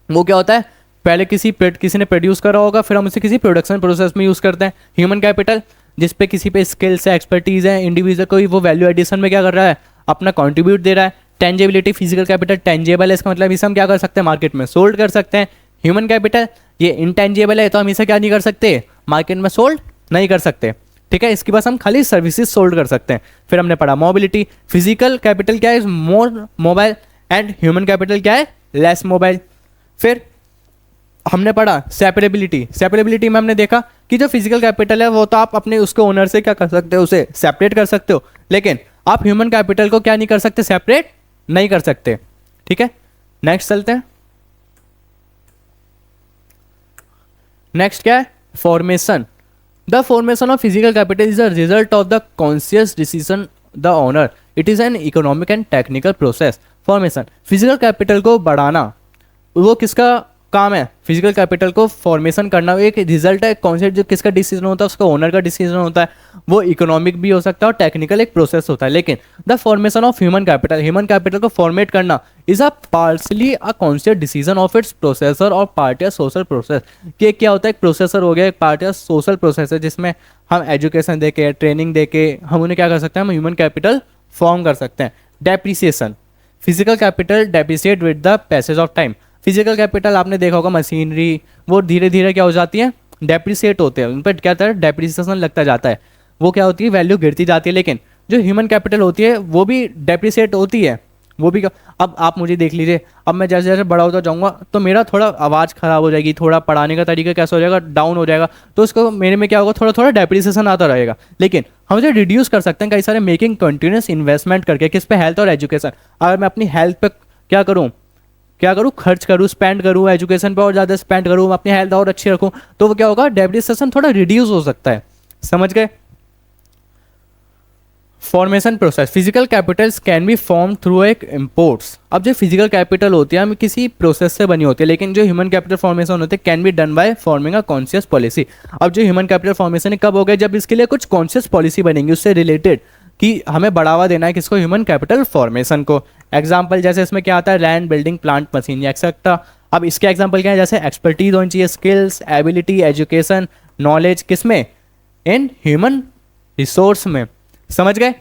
वो क्या होता है, पहले किसी ने प्रोड्यूस करा होगा, फिर हम उसे किसी प्रोडक्शन प्रोसेस में यूज़ करते हैं। ह्यूमन कैपिटल जिस पे किसी पे स्किल्स है, एक्सपर्टीज़ है, इंडिविजुअल कोई वो वैल्यू एडिशन में क्या कर रहा है, अपना कॉन्ट्रीब्यूट दे रहा है। टेंजेबिलिटी, फिजिकल कैपिटल टेंजेबल है, इसका मतलब इसे हम क्या कर सकते हैं, मार्केट में सोल्ड कर सकते हैं। ह्यूमन कैपिटल ये इंटेंजेबल है, तो हम इसे क्या नहीं कर सकते, मार्केट में सोल्ड नहीं कर सकते। ठीक है, इसके पास हम खाली सर्विसेज सोल्ड कर सकते हैं। फिर हमने पढ़ा मोबिलिटी, फिजिकल कैपिटल क्या है, मोर मोबाइल, एंड ह्यूमन कैपिटल क्या है, लेस मोबाइल। फिर हमने पढ़ा सेपरेबिलिटी, सेपरेबिलिटी में हमने देखा कि जो फिजिकल कैपिटल है वो तो आप अपने उसके ओनर से क्या कर सकते हो, उसे सेपरेट कर सकते हो, लेकिन आप ह्यूमन कैपिटल को क्या नहीं कर सकते, सेपरेट नहीं कर सकते। ठीक है, नेक्स्ट चलते हैं। नेक्स्ट क्या है, formation. The formation of physical capital is the result of the conscious decision the owner, it is an economic and technical process. Formation, physical capital को बढ़ाना वो किसका काम है, फिजिकल कैपिटल को फॉर्मेशन करना एक रिजल्ट है, कौन से जो किसका डिसीजन होता है, उसका ओनर का डिसीजन होता है। वो इकोनॉमिक भी हो सकता है और टेक्निकल एक प्रोसेस होता है। लेकिन the formation of human capital को फॉर्मेट करना is a partly a conscious decision of its processor और पार्ट या सोशल प्रोसेस। कि क्या होता है, एक प्रोसेसर हो गया, एक पार्ट या सोशल प्रोसेस है जिसमें हम एजुकेशन दे के, ट्रेनिंग दे के हम उन्हें क्या कर सकते हैं, हम ह्यूमन कैपिटल फॉर्म कर सकते हैं। Depreciation, physical capital depreciate with the passage of time. Physical capital आपने देखा होगा, मशीनरी वो धीरे धीरे क्या हो जाती है, डेप्रिसिएट होते हैं, उन पर क्या होता है, डेप्रिसिएशन लगता जाता है, वो क्या होती है, वैल्यू गिरती जाती है। लेकिन जो ह्यूमन कैपिटल होती है वो भी डेप्रिसिएट होती है, वो भी। अब आप मुझे देख लीजिए, अब मैं जैसे जैसे बड़ा होता जाऊँगा तो मेरा थोड़ा आवाज़ ख़राब हो जाएगी, थोड़ा पढ़ाने का तरीका कैसा हो जाएगा, डाउन हो जाएगा, तो उसको मेरे में क्या होगा, थोड़ा थोड़ा डेप्रिसिएशन आता रहेगा। लेकिन हम उसे रिड्यूस कर सकते हैं कई सारे मेकिंग कंटिन्यूस इन्वेस्टमेंट करके, किस पे, हेल्थ और एजुकेशन। अगर मैं अपनी हेल्थ पे क्या करूँ खर्च करूँ, स्पेंड करूँ, एजुकेशन पे और ज़्यादा स्पेंड करूँ, अपनी हेल्थ और अच्छी रखूँ, तो वो क्या होगा, डेप्रिसिएशन थोड़ा रिड्यूस हो सकता है। समझ गए? Formation process, physical Capitals can be form through एक इम्पोर्ट्स। अब जो फिजिकल कैपिटल होती है हम किसी प्रोसेस से बनी होती है, लेकिन जो ह्यूमन कैपिटल फॉर्मेशन होते हैं can be done by forming a conscious policy. अब जो ह्यूमन कैपिटल फॉर्मेशन कब हो गए, जब इसके लिए कुछ कॉन्शियस पॉलिसी बनेंगी उससे रिलेटेड, कि हमें बढ़ावा देना है किसको, ह्यूमन कैपिटल फॉर्मेशन को। एग्जाम्पल जैसे इसमें क्या आता है, land, building, plant, machine etcetera. अब इसके एग्जाम्पल क्या है, जैसे एक्सपर्टीज होनी चाहिए, स्किल्स, एबिलिटी, एजुकेशन, नॉलेज, किसमें, इन ह्यूमन रिसोर्स में। समझ गए?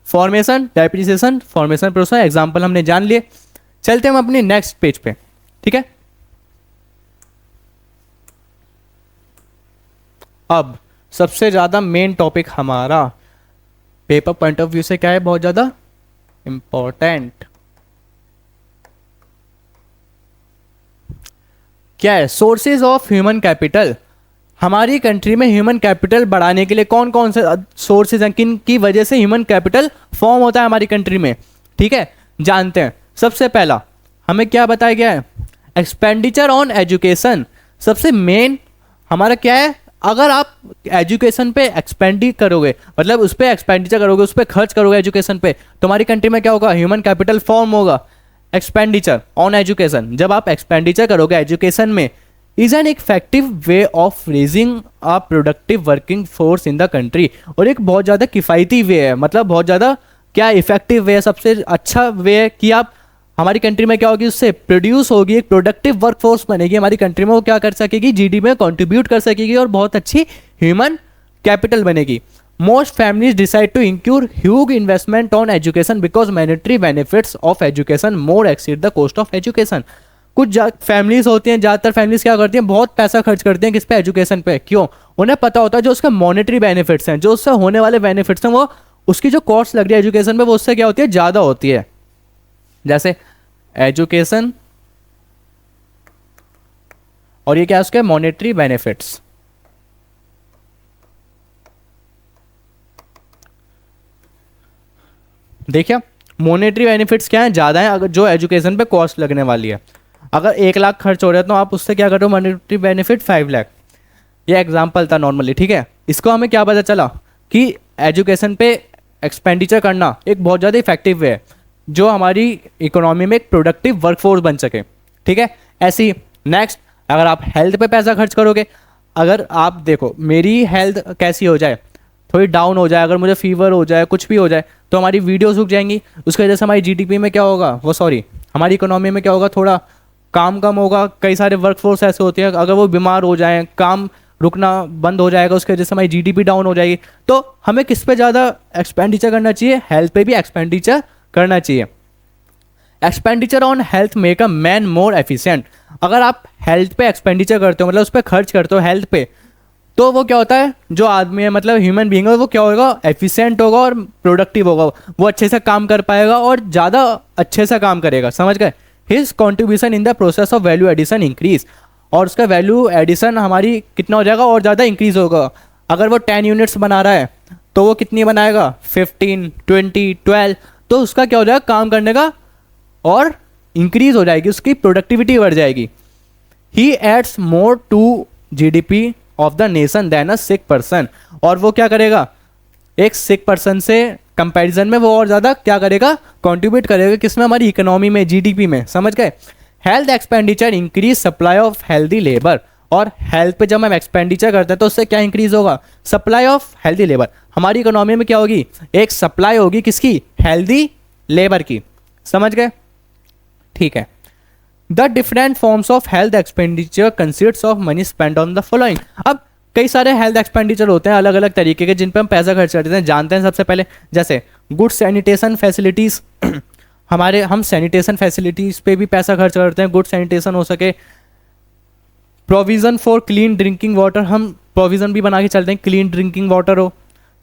Formation, depreciation, formation process, example हमने जान लिए। चलते हम अपने नेक्स्ट पेज पे। ठीक है, अब सबसे ज़्यादा मेन टॉपिक हमारा पेपर पॉइंट ऑफ व्यू से क्या है, बहुत ज़्यादा इंपॉर्टेंट, क्या है, सोर्सेज ऑफ ह्यूमन कैपिटल। हमारी कंट्री में ह्यूमन कैपिटल बढ़ाने के लिए कौन कौन से सोर्सेज हैं, किन की वजह से ह्यूमन कैपिटल फॉर्म होता है हमारी कंट्री में। ठीक है, जानते हैं। सबसे पहला हमें क्या बताया गया है, एक्सपेंडिचर ऑन एजुकेशन। सबसे मेन हमारा क्या है, अगर आप एजुकेशन पे एक्सपेंड करोगे, मतलब उस पर एक्सपेंडिचर करोगे, उस पर खर्च करोगे एजुकेशन पे, तुम्हारी कंट्री में क्या होगा, ह्यूमन कैपिटल फॉर्म होगा। एक्सपेंडिचर ऑन एजुकेशन, जब आप एक्सपेंडिचर करोगे एजुकेशन में, is an effective way of raising a productive working force in the country, और एक बहुत ज़्यादा किफ़ायती वे है, मतलब बहुत ज़्यादा क्या इफेक्टिव वे है, सबसे अच्छा वे है कि आप हमारी कंट्री में क्या होगी, उससे प्रोड्यूस होगी, एक प्रोडक्टिव वर्क फोर्स बनेगी हमारी कंट्री में, वो क्या कर सकेगी, जीडीपी में कंट्रीब्यूट कर सकेगी और बहुत अच्छी ह्यूमन कैपिटल बनेगी। Most families decide to incur huge investment on education because monetary benefits of education more exceed the cost of education. कुछ फैमिलीज होती हैं, ज़्यादातर फैमिलीज क्या करती हैं, बहुत पैसा खर्च करती हैं किस पे, एजुकेशन पे। क्यों? उन्हें पता होता है जो उसके मॉनेटरी बेनिफिट्स हैं, जो उससे होने वाले बेनिफिट्स हैं, वो उसकी जो कॉस्ट लग रही है एजुकेशन पे, वो उससे क्या होती है, ज़्यादा होती है। जैसे एजुकेशन और ये क्या है, उसके मॉनेटरी बेनिफिट्स। देखिए मॉनेटरी बेनिफिट्स क्या है, ज़्यादा है अगर जो एजुकेशन पे कॉस्ट लगने वाली है। अगर 1 लाख खर्च हो रहा है तो आप उससे क्या कर रहे हो, मॉनेटरी बेनिफिट 5 लाख। ये एग्जाम्पल था नॉर्मली, ठीक है। इसको हमें क्या पता चला कि एजुकेशन पे एक्सपेंडिचर करना एक बहुत ज़्यादा इफेक्टिव वे है जो हमारी इकोनॉमी में एक प्रोडक्टिव वर्कफोर्स बन सके, ठीक है। ऐसे ही नेक्स्ट, अगर आप हेल्थ पे पैसा खर्च करोगे, अगर आप देखो मेरी हेल्थ कैसी हो जाए, थोड़ी डाउन हो जाए, अगर मुझे फीवर हो जाए, कुछ भी हो जाए, तो हमारी वीडियोस रुक जाएंगी। उसकी वजह से हमारी जीडीपी में क्या होगा, वो सॉरी हमारी इकोनॉमी में क्या होगा, थोड़ा काम कम होगा। कई सारे वर्कफोर्स ऐसे होते हैं, अगर वो बीमार हो जाएं, काम रुकना बंद हो जाएगा, उसकी वजह से हमारी जीडीपी डाउन हो जाएगी। तो हमें किस पे ज़्यादा एक्सपेंडिचर करना चाहिए, हेल्थ पे भी एक्सपेंडिचर करना चाहिए। Expenditure on health make a man more efficient. अगर आप हेल्थ पे एक्सपेंडिचर करते हो, मतलब उस पर खर्च करते हो हेल्थ पे, तो वो क्या होता है, जो आदमी है मतलब ह्यूमन बीइंग है, वो क्या होगा, एफिशिएंट होगा और प्रोडक्टिव होगा, वो अच्छे से काम कर पाएगा और ज़्यादा अच्छे से काम करेगा, समझ गए। His contribution in the process of value addition increase, और उसका वैल्यू एडिशन हमारी कितना हो जाएगा, और ज़्यादा इंक्रीज होगा। अगर वो 10 यूनिट्स बना रहा है तो वो कितनी बनाएगा, 15, 20, 12, तो उसका क्या हो जाएगा, काम करने का और इंक्रीज हो जाएगी, उसकी प्रोडक्टिविटी बढ़ जाएगी। He adds more to GDP of the nation than a sick person, और वो क्या करेगा, एक सिक पर्सन से कंपैरिजन में वो और ज़्यादा क्या करेगा, कंट्रीब्यूट करेगा, किसमें, हमारी इकोनॉमी में, जीडीपी में, समझ गए। Health expenditure increase supply of healthy labour, और हेल्थ पे जब हम एक्सपेंडिचर करते हैं तो उससे क्या इंक्रीज होगा, सप्लाई ऑफ हेल्दी लेबर। हमारी इकोनॉमी में क्या होगी, एक सप्लाई होगी किसकी, हेल्दी लेबर की, समझ गए, ठीक है। The different forms of health expenditure consist of money spend on the following. अब कई सारे हेल्थ एक्सपेंडिचर होते हैं अलग अलग तरीके के जिन पे हम पैसा खर्च करते हैं, जानते हैं सबसे पहले। जैसे गुड सैनिटेशन फैसिलिटीज़ हम सैनिटेशन फैसिलिटीज़ पे भी पैसा खर्च करते हैं, गुड सैनिटेशन हो सके। Provision for clean drinking water, हम प्रोविज़न भी बना के चलते हैं, क्लीन ड्रिंकिंग वाटर हो।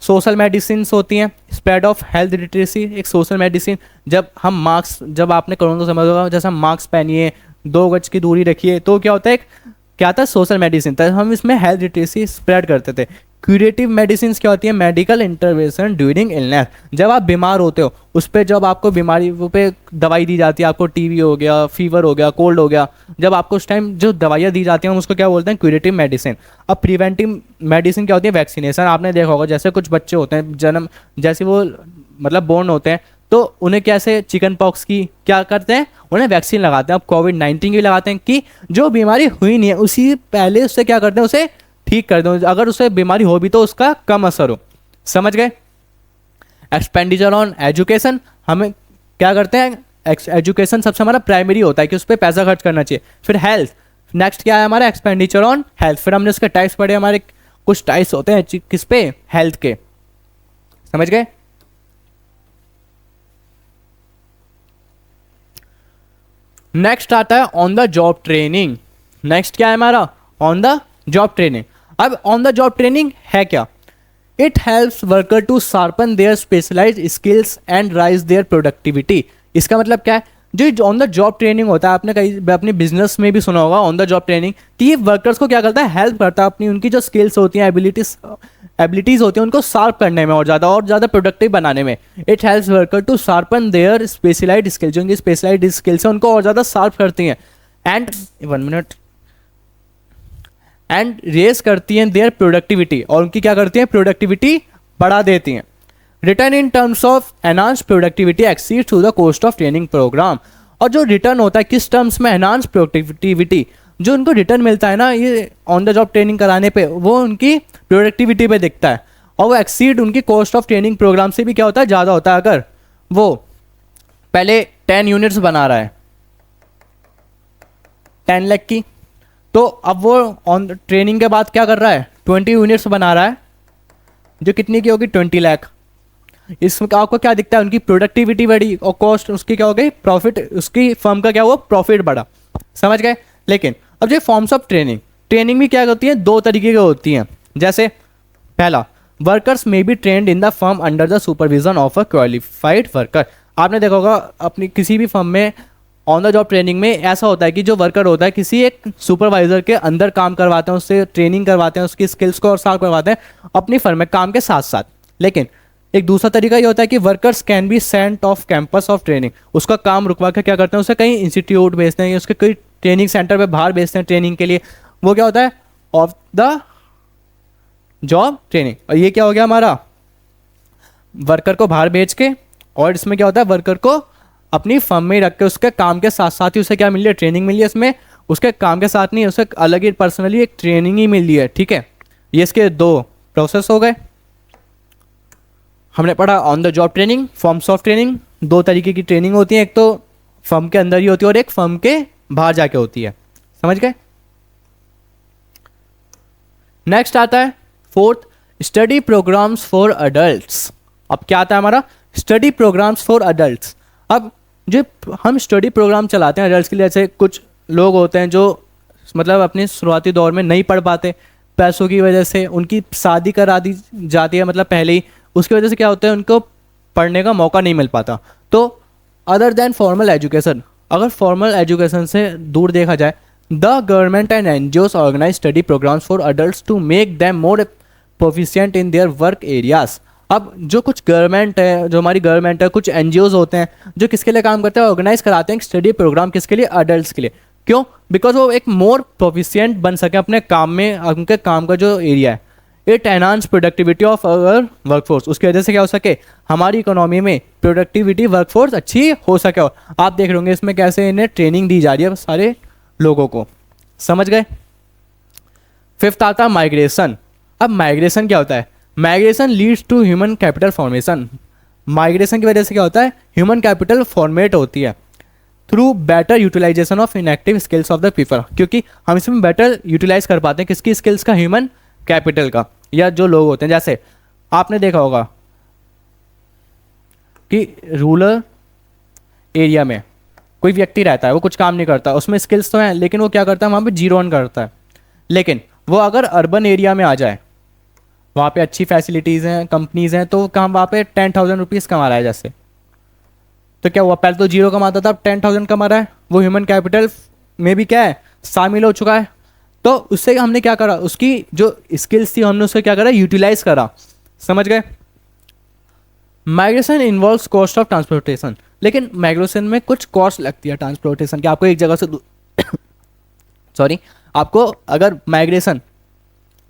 सोशल मेडिसिन होती हैं, स्प्रेड ऑफ हेल्थ लिटरेसी, एक सोशल मेडिसिन, जब हम मास्क, जब आपने कोरोना को समझ होगा, जैसे हम मास्क पहनिए, 2 गज की दूरी रखिए, तो क्या होता है, क्या था, सोशल मेडिसिन था, हम इसमें हेल्थ लिटरेसी स्प्रेड करते थे। क्यूरेटिव मेडिसिन क्या होती है, मेडिकल इंटरवेंशन ड्यूरिंग इलनेस, जब आप बीमार होते हो उस पर, जब आपको बीमारी वो पे दवाई दी जाती है, आपको टीबी हो गया, फीवर हो गया, कोल्ड हो गया, जब आपको उस टाइम जो दवाइयाँ दी जाती हैं हम उसको क्या बोलते हैं, क्यूरेटिव मेडिसिन। अब प्रिवेंटिव मेडिसिन क्या होती है, वैक्सीनेशन। आपने देखा होगा जैसे कुछ बच्चे होते हैं जन्म जैसे वो मतलब बोर्न होते हैं, तो उन्हें कैसे चिकन पॉक्स की क्या करते हैं, उन्हें वैक्सीन लगाते हैं। अब कोविड-19 की लगाते हैं कि जो बीमारी हुई नहीं है उसी पहले उससे क्या करते हैं, उसे ठीक कर दो, अगर उसे बीमारी हो भी तो उसका कम असर हो, समझ गए। एक्सपेंडिचर ऑन एजुकेशन, हमें क्या करते हैं, एजुकेशन सबसे हमारा प्राइमरी होता है कि उस पर पैसा खर्च करना चाहिए। फिर हेल्थ, नेक्स्ट क्या है हमारा, एक्सपेंडिचर ऑन हेल्थ। फिर हमने उसके टाइप्स पढ़े, हमारे कुछ टाइप्स होते हैं किस पे, हेल्थ के, समझ गए। नेक्स्ट आता है on the job training. Next क्या है हमारा, ऑन द जॉब ट्रेनिंग। अब ऑन द जॉब ट्रेनिंग है क्या, it helps worker to sharpen their specialised skills and rise their productivity. इसका मतलब क्या है, जो ऑन द जॉब ट्रेनिंग होता है, आपने कहीं अपने बिजनेस में भी सुना होगा ऑन द जॉब ट्रेनिंग, कि ये वर्कर्स को क्या करता है, हेल्प करता है अपनी उनकी जो स्किल्स होती हैं, एबिलिटीज़ होती हैं, उनको शार्प करने में और ज़्यादा प्रोडक्टिव बनाने में। It helps worker to sharpen their specialised skills, जो उनकी स्पेशलाइज्ड स्किल्स हैं उनको और ज़्यादा शार्प करती हैं। एंड 1 मिनट, एंड रेस करती हैं देयर प्रोडक्टिविटी, और उनकी क्या करती हैं, प्रोडक्टिविटी बढ़ा देती हैं। Return in terms of enhance productivity exceed to the cost of training programme. और जो रिटर्न होता है किस टर्म्स में, एनहांस प्रोडक्टिविटी, जो उनको रिटर्न मिलता है ना ये ऑन द जॉब ट्रेनिंग कराने पे, वो उनकी प्रोडक्टिविटी पे दिखता है, और वो एक्सीड उनकी कॉस्ट ऑफ ट्रेनिंग प्रोग्राम से भी क्या होता है, ज़्यादा होता है। अगर वो पहले 10 यूनिट्स बना रहा है 10 लाख की, तो अब वो ऑन ट्रेनिंग के बाद क्या कर रहा है, 20 यूनिट्स बना रहा है, जो कितनी की होगी, 20 लाख। इसमें आपको क्या दिखता है, उनकी प्रोडक्टिविटी बढ़ी और कॉस्ट उसकी क्या हो गई, प्रॉफिट, उसकी फर्म का क्या हुआ, प्रॉफिट बढ़ा। समझ गए। लेकिन अब जो फॉर्म्स ऑफ ट्रेनिंग, ट्रेनिंग भी क्या होती है, दो तरीके की होती हैं। जैसे पहला, workers may be trained in the firm under the supervision of a qualified worker. आपने देखा होगा अपनी किसी भी फर्म में ऑन द जॉब ट्रेनिंग में ऐसा होता है कि जो वर्कर होता है किसी एक सुपरवाइजर के अंदर काम करवाते हैं, उससे ट्रेनिंग करवाते हैं, उसकी स्किल्स को और साफ करवाते हैं अपनी फर्म में काम के साथ साथ। लेकिन एक दूसरा तरीका ये होता है कि workers can be sent off campus of training, उसका काम रुकवा के क्या करते हैं, उसे कहीं इंस्टीट्यूट भेजते हैं, उसके कई ट्रेनिंग सेंटर पे बाहर भेजते हैं ट्रेनिंग के लिए। वो क्या होता है, ऑफ द जॉब ट्रेनिंग। और ये क्या हो गया हमारा, वर्कर को बाहर भेज के, और इसमें क्या होता है, वर्कर को अपनी फर्म में ही रख के उसके काम के साथ साथ ही उसे क्या मिल रही है, ट्रेनिंग मिली है। इसमें उसके काम के साथ नहीं, उसे अलग ही पर्सनली एक ट्रेनिंग ही मिल रही है। ठीक है, ये इसके दो प्रोसेस हो गए। हमने पढ़ा on the job training, forms of training. दो तरीके की ट्रेनिंग होती है, एक तो फर्म के अंदर ही होती है और एक फर्म के बाहर जाके होती है। समझ गए। नेक्स्ट आता है fourth, study programmes for adults. अब क्या आता है हमारा, स्टडी प्रोग्राम्स फॉर अडल्ट्स। अब जो हम स्टडी प्रोग्राम चलाते हैं अडल्ट्स के लिए, जैसे कुछ लोग होते हैं जो मतलब अपने शुरुआती दौर में नहीं पढ़ पाते, पैसों की वजह से उनकी शादी करा दी जाती है, मतलब पहले ही, उसकी वजह से क्या होता है, उनको पढ़ने का मौका नहीं मिल पाता। तो अदर देन फॉर्मल एजुकेशन, अगर फॉर्मल एजुकेशन से दूर देखा जाए, the government and NGOs organise study programmes for adults to make them more proficient in their work areas. अब जो कुछ गवर्नमेंट है, जो हमारी गवर्नमेंट है, कुछ एनजीओज होते हैं जो किसके लिए काम करते हैं, ऑर्गेनाइज कराते हैं स्टडी प्रोग्राम, किसके लिए, अडल्ट्स के लिए। क्यों, बिकॉज वो एक मोर प्रोफिशिएंट बन सके अपने काम में, उनके काम का जो एरिया है। It enhance productivity of our workforce, उसकी वजह से क्या हो सके, हमारी इकोनॉमी में प्रोडक्टिविटी वर्कफोर्स अच्छी हो सके। और आप देख रहे होंगे इसमें कैसे इन्हें ट्रेनिंग दी जा रही है सारे लोगों को। समझ गए। फिफ्थ आता है माइग्रेशन। अब माइग्रेशन क्या होता है, migration leads to human capital formation. Migration की वजह से क्या होता है, ह्यूमन कैपिटल फॉर्मेट होती है through better utilisation of inactive skills of the people, क्योंकि हम इसमें बेटर यूटिलाइज कर पाते हैं किसकी स्किल्स का, ह्यूमन कैपिटल का, या जो लोग होते हैं। जैसे आपने देखा होगा कि रूरल एरिया में कोई व्यक्ति रहता है, वो कुछ काम नहीं करता, उसमें स्किल्स तो हैं लेकिन वो क्या करता है, वहाँ पे जीरो ऑन करता है। लेकिन वो अगर अर्बन एरिया में आ जाए, वहाँ पे अच्छी फैसिलिटीज़ हैं, कंपनीज़ हैं, तो कहाँ वहाँ पे 10,000 रुपीज़ कमा रहा है जैसे, तो क्या हुआ, पहले तो जीरो कमाता था, अब 10,000 कमा रहा है, वो ह्यूमन कैपिटल में भी क्या है, शामिल हो चुका है। तो उससे हमने क्या करा, उसकी जो स्किल्स थी हमने उससे क्या करा, यूटिलाइज करा। समझ गए। Migration involves cost of transportation, लेकिन माइग्रेशन में कुछ कॉस्ट लगती है ट्रांसपोर्टेशन की, आपको एक जगह से सॉरी आपको अगर माइग्रेशन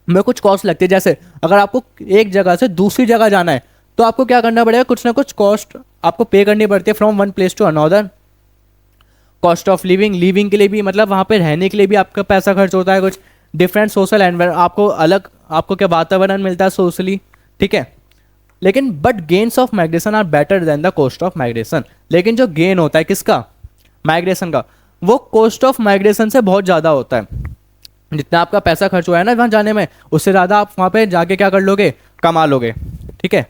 में कुछ कॉस्ट लगती है, जैसे अगर आपको एक जगह से दूसरी जगह जाना है तो आपको क्या करना पड़ेगा, कुछ ना कुछ कॉस्ट आपको पे करनी पड़ती है from one place to another. Cost of living के लिए भी, मतलब वहाँ पे रहने के लिए भी आपका पैसा खर्च होता है, कुछ डिफरेंट सोशल एनवायरमेंट, आपको अलग, आपको क्या वातावरण मिलता है सोशली। ठीक है, लेकिन but gains of migration are better than the cost of migration. लेकिन जो गेन होता है किसका, माइग्रेशन का, वो कॉस्ट ऑफ माइग्रेशन से बहुत ज़्यादा होता है। जितना आपका पैसा खर्च हुआ है ना वहाँ जाने में, उससे ज़्यादा आप वहाँ पे जाके क्या कर लोगे, कमा लोगे। ठीक है।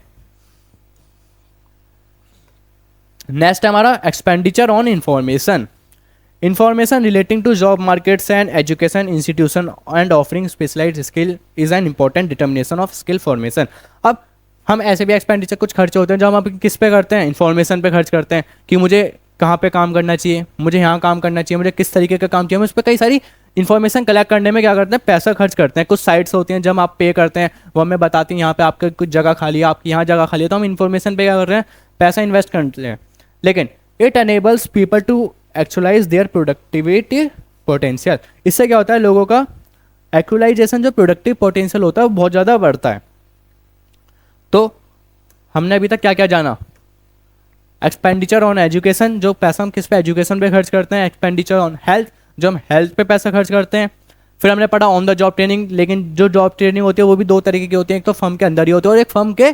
नेक्स्ट है हमारा expenditure on information. Information relating to job markets and education institution and offering specialised skill is an important determination of skill formation. अब हम ऐसे भी एक्सपेंडिचर कुछ खर्च होते हैं जो हम किस पे करते हैं, इन्फॉर्मेशन पे खर्च करते हैं कि मुझे कहाँ पे काम करना चाहिए, मुझे यहाँ काम करना चाहिए, मुझे किस तरीके का काम चाहिए, हम उस पर कई सारी इन्फॉर्मेशन कलेक्ट करने में क्या करते हैं, पैसा खर्च करते हैं। कुछ साइट्स होती हैं जब आप पे करते हैं, वो हमें बताती हैं यहाँ पे आपका कुछ जगह खाली है, आपकी यहाँ जगह खाली है, तो हम इन्फॉर्मेशन पे क्या कर रहे हैं, पैसा इन्वेस्ट करते हैं। लेकिन it enables people to actualise their productivity potential. इससे क्या होता है, लोगों का एक्चुअलाइजेशन जो प्रोडक्टिव पोटेंशियल होता है वो बहुत ज़्यादा बढ़ता है। तो हमने अभी तक क्या क्या जाना, एक्सपेंडिचर ऑन एजुकेशन, जो पैसा हम किस पे, एजुकेशन पे खर्च करते हैं। एक्सपेंडिचर ऑन हेल्थ, जो हम हेल्थ पे पैसा खर्च करते हैं। फिर हमने पढ़ा ऑन द जॉब ट्रेनिंग, लेकिन जो जॉब ट्रेनिंग होती है वो भी दो तरीके की होती है, एक तो फर्म के अंदर ही होती है और एक फर्म के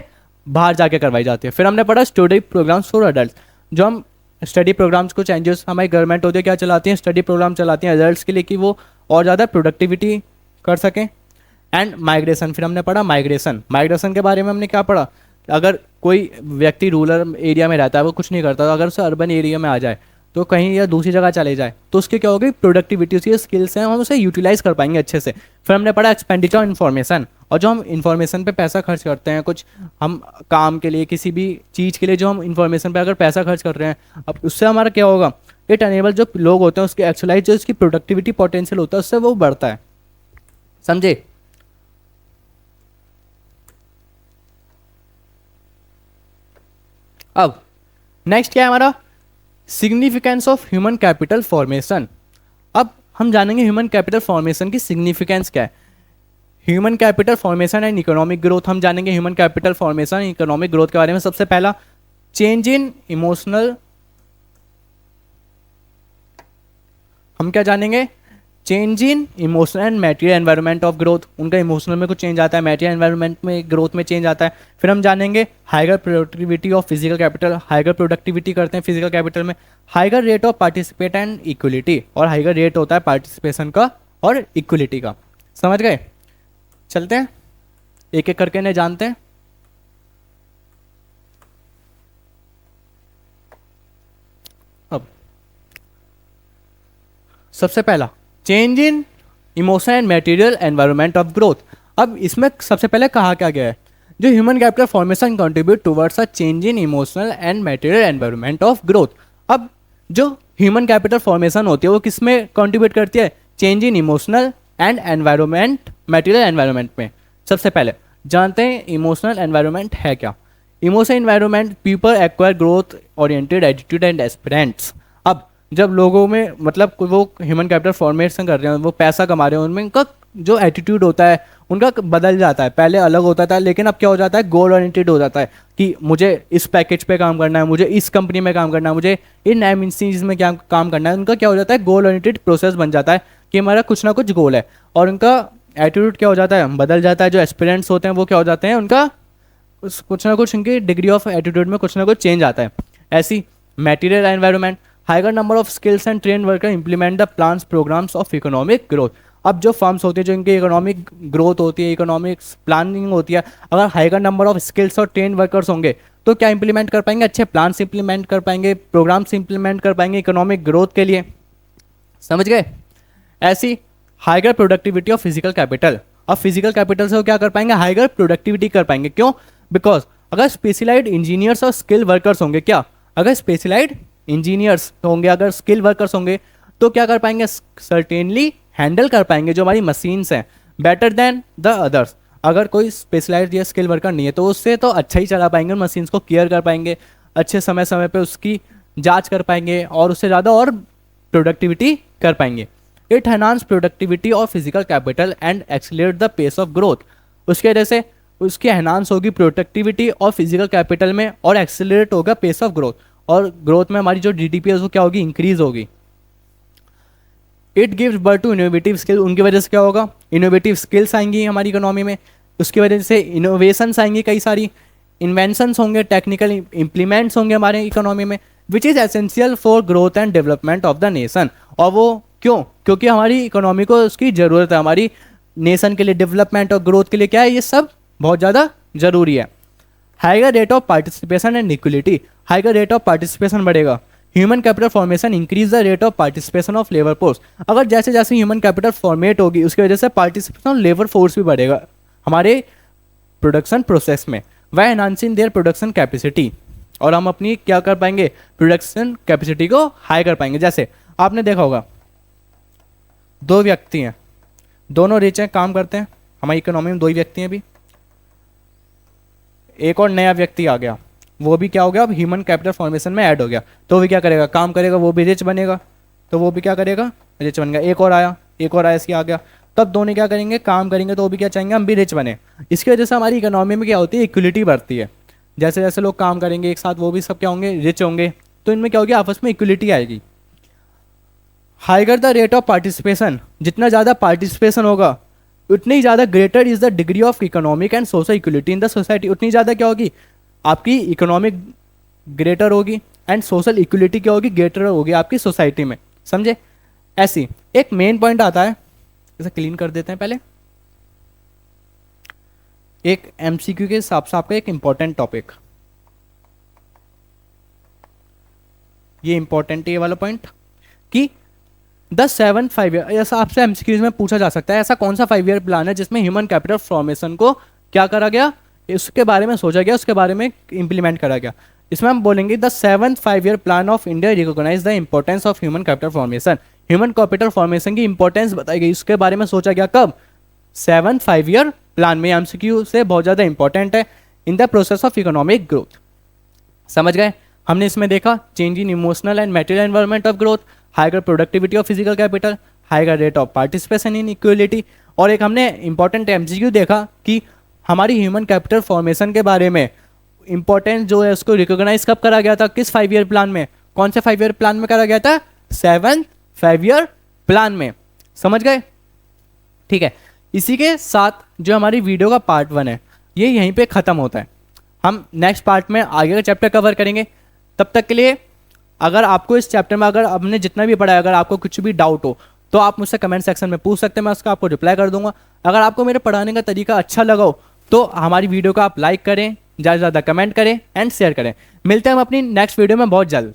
बाहर जाके करवाई जाती है। फिर हमने पढ़ा स्टडी प्रोग्राम्स फॉर अडल्ट, जो हम स्टडी प्रोग्राम्स को चेंजेस हमारी गवर्नमेंट होती है क्या चलाती हैं, स्टडी प्रोग्राम चलाती हैं अडल्ट्स के लिए कि वो और ज़्यादा प्रोडक्टिविटी कर सकें। एंड माइग्रेशन, फिर हमने पढ़ा माइग्रेशन। माइग्रेशन के बारे में हमने क्या पढ़ा, अगर कोई व्यक्ति रूरल एरिया में रहता है वो कुछ नहीं करता, तो अगर उसे अर्बन एरिया में आ जाए तो कहीं या दूसरी जगह चले जाए तो उसकी क्या होगी, प्रोडक्टिविटी, उसकी स्किल्स हैं हम उसे यूटिलाइज कर पाएंगे अच्छे से। फिर हमने पढ़ा एक्सपेंडिचर ऑन इन्फॉर्मेशन, और जो हम इन्फॉर्मेशन पे पैसा खर्च करते हैं, कुछ हम काम के लिए किसी भी चीज़ के लिए जो हम इन्फॉर्मेशन पे अगर पैसा खर्च कर रहे हैं, अब उससे हमारा क्या होगा, इट अनेबल जो लोग होते हैं उसके एक्चुअलाइज जो उसकी प्रोडक्टिविटी पोटेंशियल होता है उससे वो बढ़ता है। समझे? अब नेक्स्ट क्या है हमारा, significance of human capital formation. अब हम जानेंगे ह्यूमन कैपिटल फॉर्मेशन की सिग्निफिकेंस क्या है। Human capital formation and economic growth, हम जानेंगे human capital formation economic growth के बारे में। सबसे पहला, चेंज इन इमोशनल, हम क्या जानेंगे, change in emotional and material environment of growth. उनका इमोशनल में कुछ चेंज आता है, मैटेरियल एनवायरनमेंट में ग्रोथ में चेंज आता है। फिर हम जानेंगे higher productivity of physical capital, higher productivity करते हैं फिजिकल कैपिटल में। Higher rate of participate and equality, और हाइगर रेट होता है पार्टिसिपेशन का और इक्वलिटी का। समझ गए? चलते हैं एक एक करके इन्हें जानते हैं। अब सबसे पहला, change in emotion and material environment of growth. अब इसमें सबसे पहले कहा क्या गया है, जो human capital formation contribute towards a change in emotional and material environment of growth. अब जो ह्यूमन कैपिटल फॉर्मेशन होती है वो किस में कंट्रीब्यूट करती है, change in emotional and environment, material environment में। सबसे पहले जानते हैं इमोशनल एनवायरनमेंट है क्या। Emotional environment people acquire growth oriented attitude and aspirants. अब जब लोगों में मतलब वो ह्यूमन कैपिटल फॉर्मेशन कर रहे हैं, वो पैसा कमा रहे हैं, उनमें उनका जो एटीट्यूड होता है उनका बदल जाता है। पहले अलग होता था लेकिन अब क्या हो जाता है, गोल ओरिएंटेड हो जाता है कि मुझे इस पैकेज पे काम करना है, मुझे इस कंपनी में काम करना है, मुझे इन एमएनसीज में क्या काम करना है। उनका क्या हो जाता है, गोल ओरिएंटेड प्रोसेस बन जाता है कि हमारा कुछ ना कुछ गोल है, और उनका एटीट्यूड क्या हो जाता है, बदल जाता है। जो एस्पिरेंट्स होते हैं वो क्या हो जाते हैं, उनका कुछ ना कुछ उनकी डिग्री ऑफ एटीट्यूड में कुछ ना कुछ चेंज आता है। ऐसी material environment, higher number of skills and train worker implement the plans programmes of economic growth. अब जो फर्म्स होती है, जो इनकी इकोनॉमिक ग्रोथ होती है, इकोनॉमिक्स प्लानिंग होती है, अगर हाइगर नंबर ऑफ स्किल्स और ट्रेन वर्कर्स होंगे तो क्या इंप्लीमेंट कर पाएंगे, अच्छे प्लान्स इंप्लीमेंट कर पाएंगे, प्रोग्राम्स इंप्लीमेंट कर पाएंगे इकोनॉमिक ग्रोथ के लिए। समझ गए? ऐसी higher productivity of physical capital, अब फिजिकल कैपिटल से वो क्या कर पाएंगे, हाइगर प्रोडक्टिविटी कर पाएंगे। क्यों? बिकॉज अगर स्पेशलाइज्ड इंजीनियर्स और स्किल वर्कर्स होंगे, क्या अगर स्पेशलाइज्ड इंजीनियर्स होंगे, अगर स्किल वर्कर्स होंगे तो क्या कर पाएंगे, सर्टेनली हैंडल कर पाएंगे जो हमारी मशीन्स हैं बेटर देन द अदर्स। अगर कोई स्पेशलाइज्ड या स्किल वर्कर नहीं है तो उससे तो अच्छा ही चला पाएंगे, मशीन्स को केयर कर पाएंगे, अच्छे समय समय पे उसकी जांच कर पाएंगे और उससे ज़्यादा और प्रोडक्टिविटी कर पाएंगे। It enhance productivity of physical capital and accelerate the pace of growth. उसकी वजह से उसकी एनहांस होगी प्रोडक्टिविटी और फिजिकल कैपिटल में, और एक्सीलरेट होगा पेस ऑफ ग्रोथ, और ग्रोथ में हमारी जो जीडीपी है वो क्या होगी, इंक्रीज होगी। It gives birth to innovative skill, उनकी वजह से क्या होगा, इनोवेटिव स्किल्स आएंगी हमारी इकोनॉमी में, उसकी वजह से इनोवेशंस आएंगी, कई सारी इन्वेंशंस होंगे, टेक्निकल इंप्लीमेंट्स होंगे हमारे इकोनॉमी में, which is essential for growth and development of the nation. और वो क्यों, क्योंकि हमारी इकोनॉमी को उसकी ज़रूरत है, हमारी नेशन के लिए डेवलपमेंट और ग्रोथ के लिए क्या है, ये सब बहुत ज़्यादा ज़रूरी है। Higher rate of participation and equality, higher rate of participation बढ़ेगा। Human capital formation increase the rate of participation of labour force, अगर जैसे जैसे ह्यूमन कैपिटल फॉर्मेट होगी उसकी वजह से पार्टिसिपेशन ऑफ लेबर फोर्स भी बढ़ेगा हमारे प्रोडक्शन प्रोसेस में, वह एनहांसिंग देयर प्रोडक्शन कैपेसिटी, और हम अपनी क्या कर पाएंगे, प्रोडक्शन कैपेसिटी को हाई कर पाएंगे। जैसे आपने देखा होगा दो व्यक्ति हैं, दोनों रिच हैं, काम करते हैं, हमारी इकोनॉमी में दो ही व्यक्ति हैं अभी, एक और नया व्यक्ति आ गया, वो भी क्या हो गया, अब ह्यूमन कैपिटल फॉर्मेशन में ऐड हो गया, तो भी क्या करेगा, काम करेगा, वो भी रिच बनेगा, तो वो भी क्या करेगा, रिच बन गया। एक और आया, एक और ऐसे आ गया, तब दोनों क्या करेंगे, काम करेंगे, तो वो भी क्या चाहेंगे, हम भी रिच बने। इसकी वजह से हमारी इकोनॉमी में क्या होती है, इक्वलिटी बढ़ती है। जैसे जैसे लोग काम करेंगे एक साथ, वो भी सब क्या होंगे, रिच होंगे, तो इनमें क्या होगी, आपस में इक्वलिटी आएगी। Higher the rate of participation, जितना ज़्यादा पार्टिसिपेशन होगा उतनी ज़्यादा greater is the degree of economic and social equality in the society, उतनी ज़्यादा क्या होगी, आपकी इकोनॉमिक ग्रेटर होगी एंड सोशल इक्वलिटी क्या होगी, ग्रेटर होगी आपकी सोसाइटी में। समझे? ऐसी एक मेन पॉइंट आता है, इसे क्लीन कर देते हैं पहले। एक एमसीक्यू के हिसाब से आपका एक इंपॉर्टेंट टॉपिक, ये इंपॉर्टेंट है ये वाला पॉइंट, कि द 7 5 ईयर, ऐसा आपसे एमसीक्यूज में पूछा जा सकता है, ऐसा कौन सा 5 ईयर प्लान है जिसमें ह्यूमन कैपिटल फॉर्मेशन को क्या करा गया, उसके बारे में सोचा गया, उसके बारे में इंप्लीमेंट करा गया। इसमें हम बोलेंगे the 7th 5 year plan of India recognise the importance of human capital formation. Human capital formation की इंपॉर्टेंस बताई गई, उसके बारे में सोचा गया कब, 7th 5 ईयर प्लान में। एमसीक्यू से बहुत ज़्यादा इंपॉर्टेंट है। इन the process of economic growth, समझ गए? हमने इसमें देखा change in emotional and material environment of growth, higher productivity of physical capital, higher rate of participation in equality, और एक हमने इंपॉर्टेंट एमसीक्यू देखा कि हमारी ह्यूमन कैपिटल फॉर्मेशन के बारे में इंपॉर्टेंस जो है उसको रिकॉग्नाइज कब करा गया था, किस 5 ईयर प्लान में, कौन से 5 ईयर प्लान में करा गया था, 7th 5 ईयर प्लान में। समझ गए? ठीक है, इसी के साथ जो हमारी वीडियो का पार्ट 1 है ये यहीं पे ख़त्म होता है। हम नेक्स्ट पार्ट में आगे का चैप्टर कवर करेंगे। तब तक के लिए अगर आपको इस चैप्टर में, अगर हमने जितना भी पढ़ा है, अगर आपको कुछ भी डाउट हो तो आप मुझसे कमेंट सेक्शन में पूछ सकते हैं, मैं उसका आपको रिप्लाई कर दूंगा। अगर आपको मेरे पढ़ाने का तरीका अच्छा लगा हो तो हमारी वीडियो को आप लाइक करें, ज़्यादा से ज़्यादा कमेंट करें एंड शेयर करें। मिलते हैं हम अपनी नेक्स्ट वीडियो में बहुत जल्द।